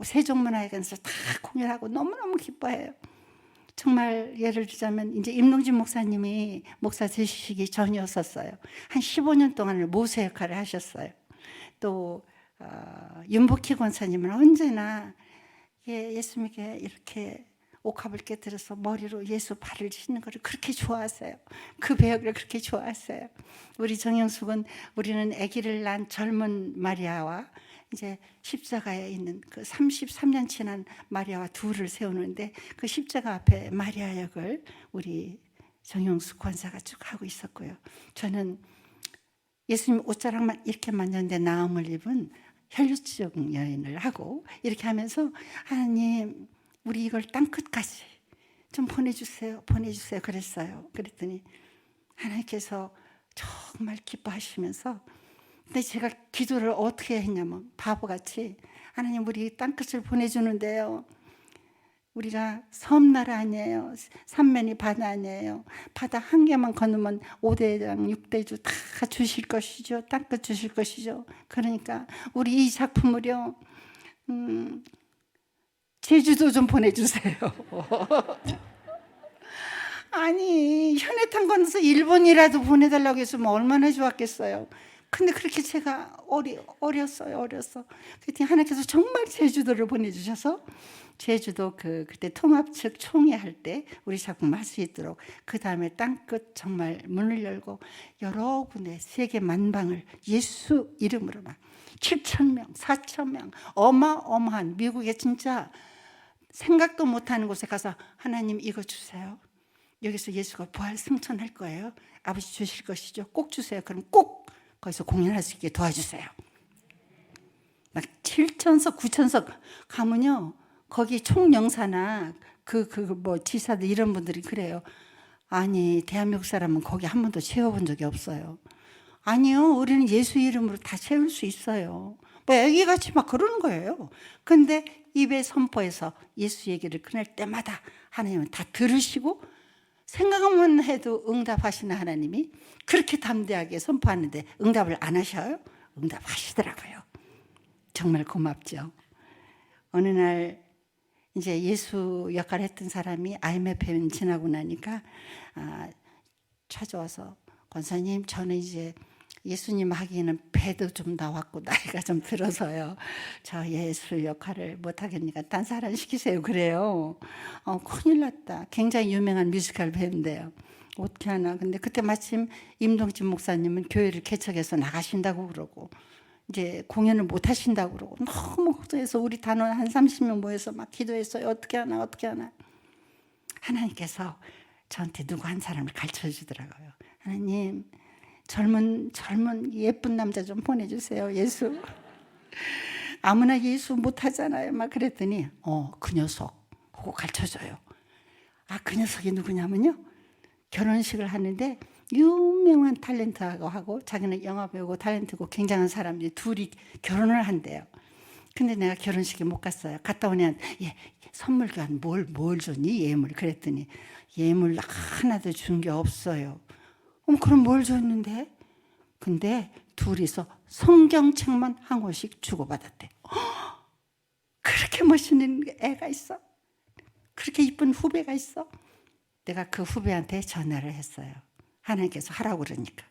세종문화회관에서 다 공연하고 너무너무 기뻐해요. 정말 예를 들자면 이제 임동진 목사님이 목사 되시기 전이었었어요. 한 15년 동안을 모세 역할을 하셨어요. 또 윤복희 권사님은 언제나 예수님께 이렇게 옥합을 깨뜨려서 머리로 예수 발을 씻는 것을 그렇게 좋아하세요. 그 배역을 그렇게 좋아하세요. 우리 정영숙은 우리는 아기를 낳은 젊은 마리아와 이제 십자가에 있는 그 33년 지난 마리아와 둘을 세우는데 그 십자가 앞에 마리아 역을 우리 정영숙 권사가 쭉 하고 있었고요. 저는 예수님 옷자락만 이렇게 만졌는데 나음을 입은 혈류증 여인을 하고 이렇게 하면서 하나님 우리 이걸 땅끝까지 좀 보내주세요. 그랬어요. 그랬더니 하나님께서 정말 기뻐하시면서, 근데 제가 기도를 어떻게 했냐면 바보같이 하나님 우리 땅끝을 보내주는데요, 우리가 섬나라 아니에요. 삼면이 바다 아니에요. 바다 한 개만 건너면 5대장 6대주 다 주실 것이죠. 땅끝 주실 것이죠. 그러니까 우리 이 작품을요, 제주도 좀 보내주세요. 아니 현해탄 건너서 일본이라도 보내달라고 했으면 얼마나 좋았겠어요. 근데 그렇게 제가 어렸어요. 그랬더니 하나님께서 정말 제주도를 보내주셔서 제주도 그때 통합측 총회 할 때 우리 작품 할 수 있도록, 그 다음에 땅끝 정말 문을 열고 여러 군데 세계 만방을 예수 이름으로 막 7,000명, 4,000명 어마어마한, 미국에 진짜 생각도 못하는 곳에 가서 하나님 이거 주세요. 여기서 예수가 부활 승천할 거예요. 아버지 주실 것이죠. 꼭 주세요. 그럼 꼭 거기서 공연할 수 있게 도와주세요. 막 7천석, 9천석 가면요, 거기 총영사나 뭐 지사들 이런 분들이 그래요. 아니 대한민국 사람은 거기 한 번도 채워본 적이 없어요. 아니요, 우리는 예수 이름으로 다 채울 수 있어요. 뭐 애기같이 막 그러는 거예요. 근데 입에 선포해서 예수 얘기를 그날 때마다 하나님은 다 들으시고, 생각만 해도 응답하시는 하나님이 그렇게 담대하게 선포하는데 응답을 안 하셔요? 응답하시더라고요. 정말 고맙죠. 어느 날 이제 예수 역할을 했던 사람이 IMF 지나고 나니까 찾아와서, 권사님 저는 이제 예수님 하기에는 배도 좀 나왔고 나이가 좀 들어서요, 저 예수 역할을 못하겠으니까 딴 사람 시키세요. 그래요. 큰일 났다. 굉장히 유명한 뮤지컬 배우인데요. 어떻게 하나. 근데 그때 마침 임동진 목사님은 교회를 개척해서 나가신다고 그러고 이제 공연을 못 하신다고 그러고 너무 걱정해서 우리 단원 한 30명 모여서 막 기도했어요. 어떻게 하나. 하나님께서 저한테 누구 한 사람을 가르쳐 주더라고요. 하나님 젊은 예쁜 남자 좀 보내주세요. 예수. 아무나 예수 못하잖아요. 막 그랬더니 그 녀석 하고 가르쳐줘요. 그 녀석이 누구냐면요, 결혼식을 하는데 유명한 탤런트하고 하고 자기는 영화 배우고 탤런트고 굉장한 사람들이 둘이 결혼을 한대요. 근데 내가 결혼식에 못 갔어요. 갔다 오니 선물 교환 뭘 줬니? 예물. 그랬더니 예물 하나도 준 게 없어요. 그럼 뭘 줬는데? 근데 둘이서 성경책만 한 권씩 주고받았대. 그렇게 멋있는 애가 있어? 그렇게 이쁜 후배가 있어? 내가 그 후배한테 전화를 했어요. 하나님께서 하라고 그러니까.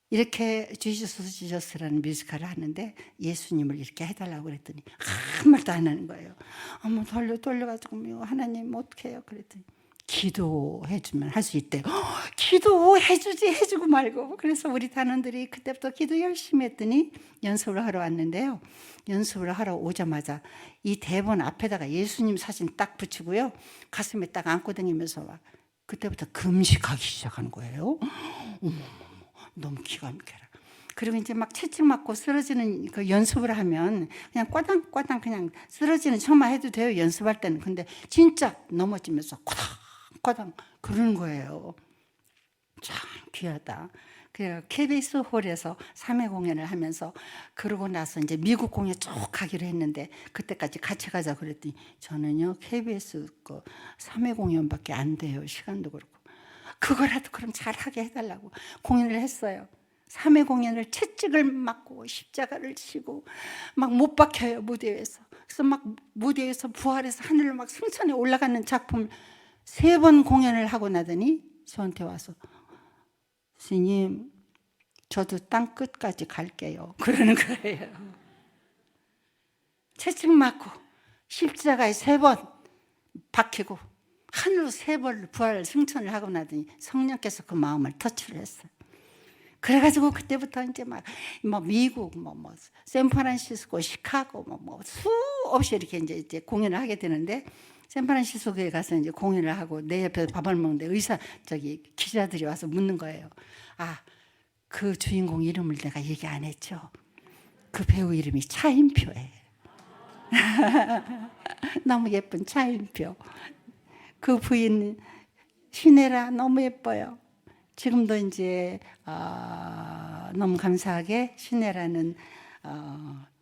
이렇게 지저스라는 뮤지컬을 하는데 예수님을 이렇게 해달라고 그랬더니 아무 말도 안 하는 거예요. 떨려가지고 하나님 어떻게 해요? 그랬더니 기도해주면 할 수 있대요. 해주고 말고. 그래서 우리 단원들이 그때부터 기도 열심히 했더니 연습을 하러 왔는데요, 연습을 하러 오자마자 이 대본 앞에다가 예수님 사진 딱 붙이고요, 가슴에 딱 안고 다니면서 와. 그때부터 금식하기 시작한 거예요. 너무 기가 막혀라. 그리고 이제 막 채찍 맞고 쓰러지는 그 연습을 하면 그냥 꽈당 그냥 쓰러지는 척만 해도 돼요, 연습할 때는. 근데 진짜 넘어지면서 꽈당 그러는 거예요. 참 귀하다. 그래서 KBS 홀에서 3회 공연을 하면서, 그러고 나서 이제 미국 공연 쭉 가기로 했는데 그때까지 같이 가자 그랬더니 저는요 KBS 3회 공연밖에 안 돼요. 시간도 그렇고. 그거라도 그럼 잘하게 해달라고 공연을 했어요. 3회 공연을 채찍을 맞고 십자가를 치고 막 못 박혀요, 무대에서. 그래서 막 무대에서 부활해서 하늘로 막 승천해 올라가는 작품 3번 공연을 하고 나더니 저한테 와서, 스님 저도 땅 끝까지 갈게요. 그러는 거예요. 채찍 맞고 십자가에 3번 박히고 하늘로 3번 부활 승천을 하고 나더니 성령께서 그 마음을 터치를 했어요. 그래가지고 그때부터 이제 막 미국 샌프란시스코, 시카고 수없이 이렇게 이제 공연을 하게 되는데, 샌프란시스코에 가서 이제 공연을 하고 내 옆에서 밥을 먹는데 기자들이 와서 묻는 거예요. 그 주인공 이름을 내가 얘기 안 했죠. 그 배우 이름이 차인표예요. 너무 예쁜 차인표. 그 부인 신혜라 너무 예뻐요. 지금도 이제 너무 감사하게 신혜라는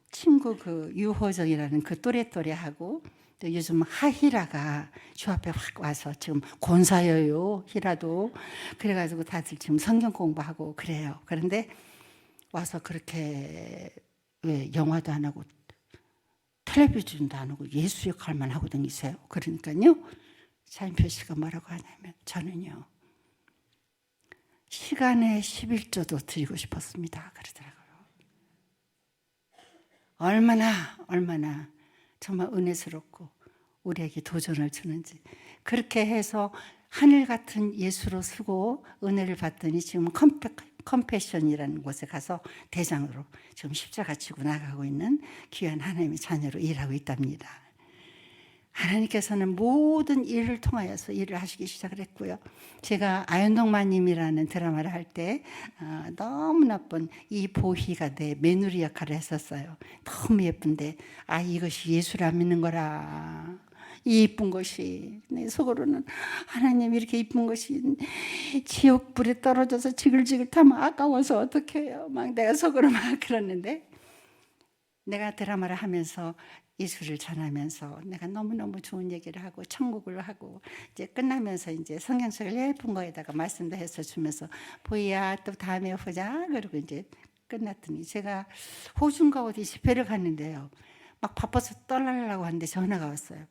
친구 그 유호정이라는 그 또래하고 또 요즘 하희라가 주 앞에 확 와서 지금 권사여요. 희라도 그래가지고 다들 지금 성경 공부하고 그래요. 그런데 와서 그렇게 왜 영화도 안 하고 텔레비전도 안 하고 예수 역할만 하고 다니세요. 그러니까요, 차인표 씨가 뭐라고 하냐면 저는요 시간의 11조도 드리고 싶었습니다 그러더라고요. 얼마나 정말 은혜스럽고 우리에게 도전을 주는지. 그렇게 해서 하늘 같은 예수로 쓰고 은혜를 받더니 지금 컴패션이라는 곳에 가서 대장으로 지금 십자가 지고 나가고 있는 귀한 하나님의 자녀로 일하고 있답니다. 하나님께서는 모든 일을 통하여서 일을 하시기 시작을 했고요. 제가 아현동마님이라는 드라마를 할 때 너무 나쁜 이 보희가 내 며느리 역할을 했었어요. 너무 예쁜데 이것이 예수를 안 믿는 거라. 이 이쁜 것이 내 속으로는 하나님 이렇게 이쁜 것이 지옥불에 떨어져서 지글지글 타면 아까워서 어떡해요. 막 내가 속으로 막 그랬는데 내가 드라마를 하면서 예수를 전하면서 내가 너무너무 좋은 얘기를 하고 천국을 하고 이제 끝나면서 이제 성경책을 예쁜 거에다가 말씀도 해서 주면서 보이야 또 다음에 보자 그러고 이제 끝났더니 제가 호주인가 어디 집회를 갔는데요. 막 바빠서 떠나려고 하는데 전화가 왔어요.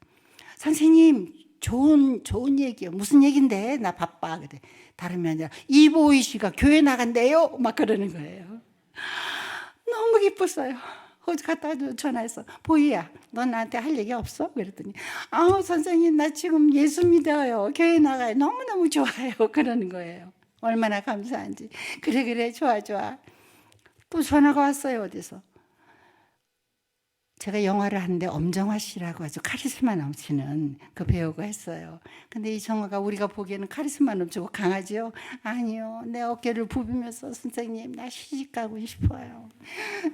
선생님 좋은 얘기요. 무슨 얘긴데? 나 바빠. 그래. 다름이 아니라 이보희 씨가 교회 나간대요. 막 그러는 거예요. 너무 기뻤어요. 호주 갔다 와서 전화해서 보희야 너 나한테 할 얘기 없어? 그랬더니 선생님 나 지금 예수 믿어요. 교회 나가요. 너무너무 좋아요. 그러는 거예요. 얼마나 감사한지. 그래 좋아. 또 전화가 왔어요. 어디서. 제가 영화를 하는데 엄정화 씨라고 아주 카리스마 넘치는 그 배우가 했어요. 근데 이 정화가 우리가 보기에는 카리스마 넘치고 강하지요? 아니요. 내 어깨를 부비면서 선생님 나 시집 가고 싶어요.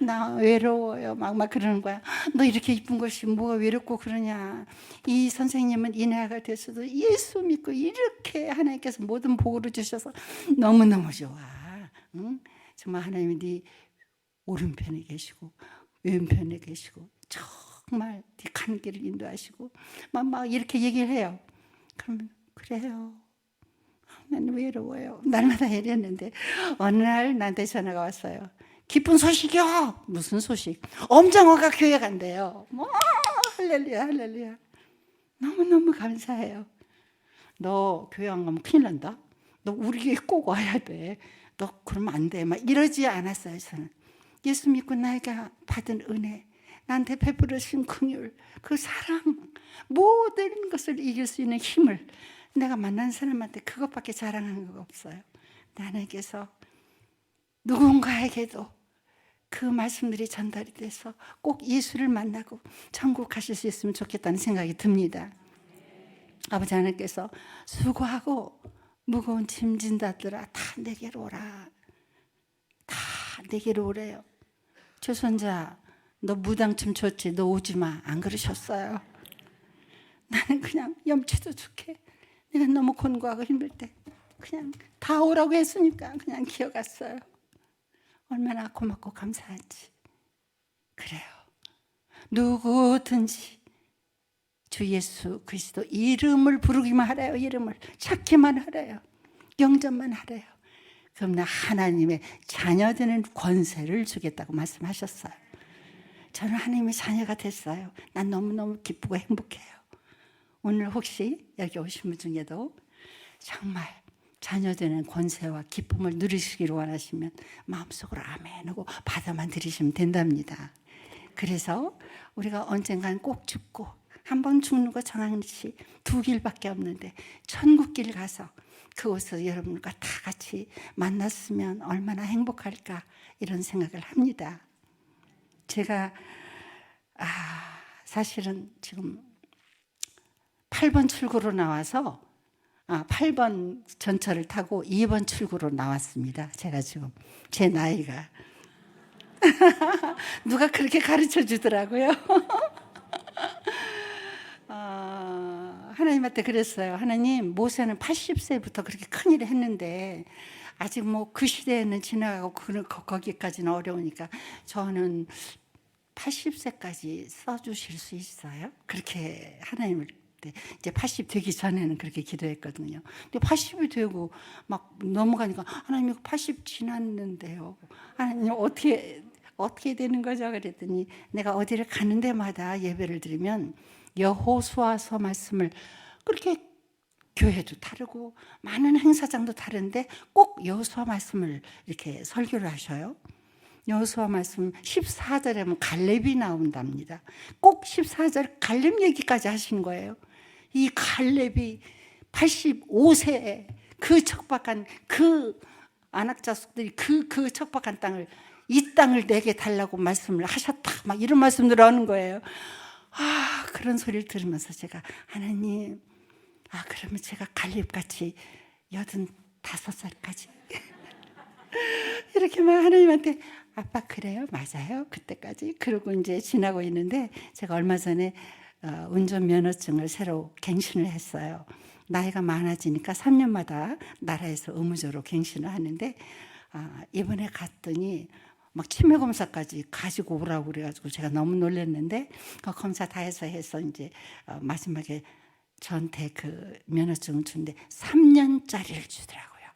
나 외로워요. 막 그러는 거야. 너 이렇게 이쁜 것이 뭐가 외롭고 그러냐. 이 선생님은 인하가 됐어도 예수 믿고 이렇게 하나님께서 모든 복으로 주셔서 너무너무 좋아. 응? 정말 하나님이 네 오른편에 계시고 왼편에 계시고 정말 네 가는 길을 인도하시고 막 이렇게 얘기를 해요. 그러면 그래요. 나는 외로워요. 날마다 이랬는데 어느 날 나한테 전화가 왔어요. 기쁜 소식이요. 무슨 소식? 엄정화가 교회 간대요. 할렐루야. 너무너무 감사해요. 너 교회 안 가면 큰일 난다. 너 우리 교회 꼭 와야 돼. 너 그러면 안 돼. 막 이러지 않았어요. 저는 예수 믿고 나에게 받은 은혜, 나한테 베풀으신 긍휼, 그 사랑, 모든 것을 이길 수 있는 힘을 내가 만난 사람한테 그것밖에 자랑하는 거 없어요. 하나님께서 누군가에게도 그 말씀들이 전달이 돼서 꼭 예수를 만나고 천국 가실 수 있으면 좋겠다는 생각이 듭니다. 아버지 하나님께서 수고하고 무거운 짐 진다들아 다 내게로 오라. 다 내게로 오래요. 조선자 너 무당춤 췄지? 너 오지 마. 안 그러셨어요. 나는 그냥 염치도 좋게 내가 너무 곤고하고 힘들 때 그냥 다 오라고 했으니까 그냥 기어갔어요. 얼마나 고맙고 감사한지. 그래요. 누구든지 주 예수 그리스도 이름을 부르기만 하래요. 이름을 찾기만 하래요. 영접만 하래요. 그럼 나 하나님의 자녀되는 권세를 주겠다고 말씀하셨어요. 저는 하나님의 자녀가 됐어요. 난 너무너무 기쁘고 행복해요. 오늘 혹시 여기 오신 분 중에도 정말 자녀되는 권세와 기쁨을 누리시기를 원하시면 마음속으로 아멘 하고 받아만 들이시면 된답니다. 그래서 우리가 언젠간 꼭 죽고 한 번 죽는 거 정한시 두 길밖에 없는데 천국길 가서 그곳에서 여러분과 다 같이 만났으면 얼마나 행복할까 이런 생각을 합니다. 제가 사실은 지금 8번 출구로 나와서 8번 전철을 타고 2번 출구로 나왔습니다. 제가 지금 제 나이가 누가 그렇게 가르쳐 주더라고요. 하나님한테 그랬어요. 하나님, 모세는 80세부터 그렇게 큰일을 했는데 아직 뭐 그 시대에는 지나가고 거기까지는 어려우니까 저는 80세까지 써주실 수 있어요? 그렇게 하나님을 이제 80 되기 전에는 그렇게 기도했거든요. 근데 80이 되고 막 넘어가니까 하나님 이거 80 지났는데요. 하나님 어떻게 되는 거죠? 그랬더니 내가 어디를 가는 데마다 예배를 드리면 여호수아서 말씀을 그렇게 교회도 다르고 많은 행사장도 다른데 꼭 여호수아 말씀을 이렇게 설교를 하셔요. 여호수아 말씀 14절에 보면 갈렙이 나온답니다. 꼭 14절 갈렙 얘기까지 하신 거예요. 이 갈렙이 85세에 그 척박한 그 아낙 자손들이 그 척박한 땅을 이 땅을 내게 달라고 말씀을 하셨다. 막 이런 말씀들 하는 거예요. 그런 소리를 들으면서 제가 하나님, 그러면 제가 갈렙같이 85살까지 이렇게 막 하나님한테 아빠 그래요? 맞아요? 그때까지? 그러고 이제 지나고 있는데 제가 얼마 전에 운전면허증을 새로 갱신을 했어요. 나이가 많아지니까 3년마다 나라에서 의무적으로 갱신을 하는데 이번에 갔더니 막 치매 검사까지 가지고 오라고 그래가지고 제가 너무 놀랐는데 그 검사 다 해서 이제 마지막에 저한테 그 면허증을 주는데 3년짜리를 주더라고요.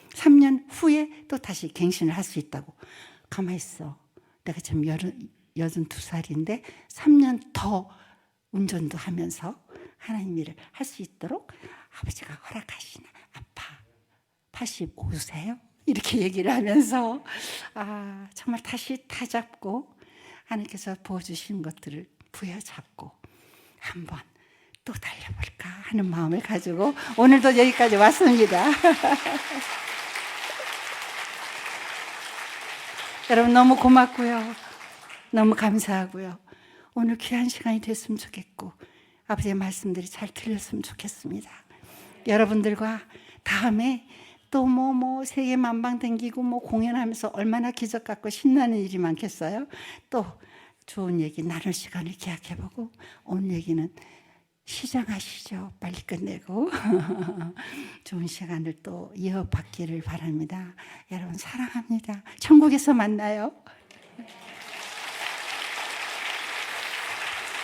3년 후에 또 다시 갱신을 할 수 있다고. 가만히 있어. 내가 지금 82살인데 3년 더 운전도 하면서 하나님 일을 할 수 있도록 아버지가 허락하시나. 아빠 85세요? 이렇게 얘기를 하면서 정말 다시 다잡고 하나님께서 부어주신 것들을 부여잡고 한번 또 달려볼까 하는 마음을 가지고 오늘도 여기까지 왔습니다. 여러분 너무 고맙고요. 너무 감사하고요. 오늘 귀한 시간이 됐으면 좋겠고 아버지의 말씀들이 잘 들렸으면 좋겠습니다. 여러분들과 다음에 또 세계 만방 댕기고 공연하면서 얼마나 기적 같고 신나는 일이 많겠어요. 또 좋은 얘기 나눌 시간을 기약해보고 오늘 얘기는 시작하시죠. 빨리 끝내고 좋은 시간을 또 이어받기를 바랍니다. 여러분 사랑합니다. 천국에서 만나요.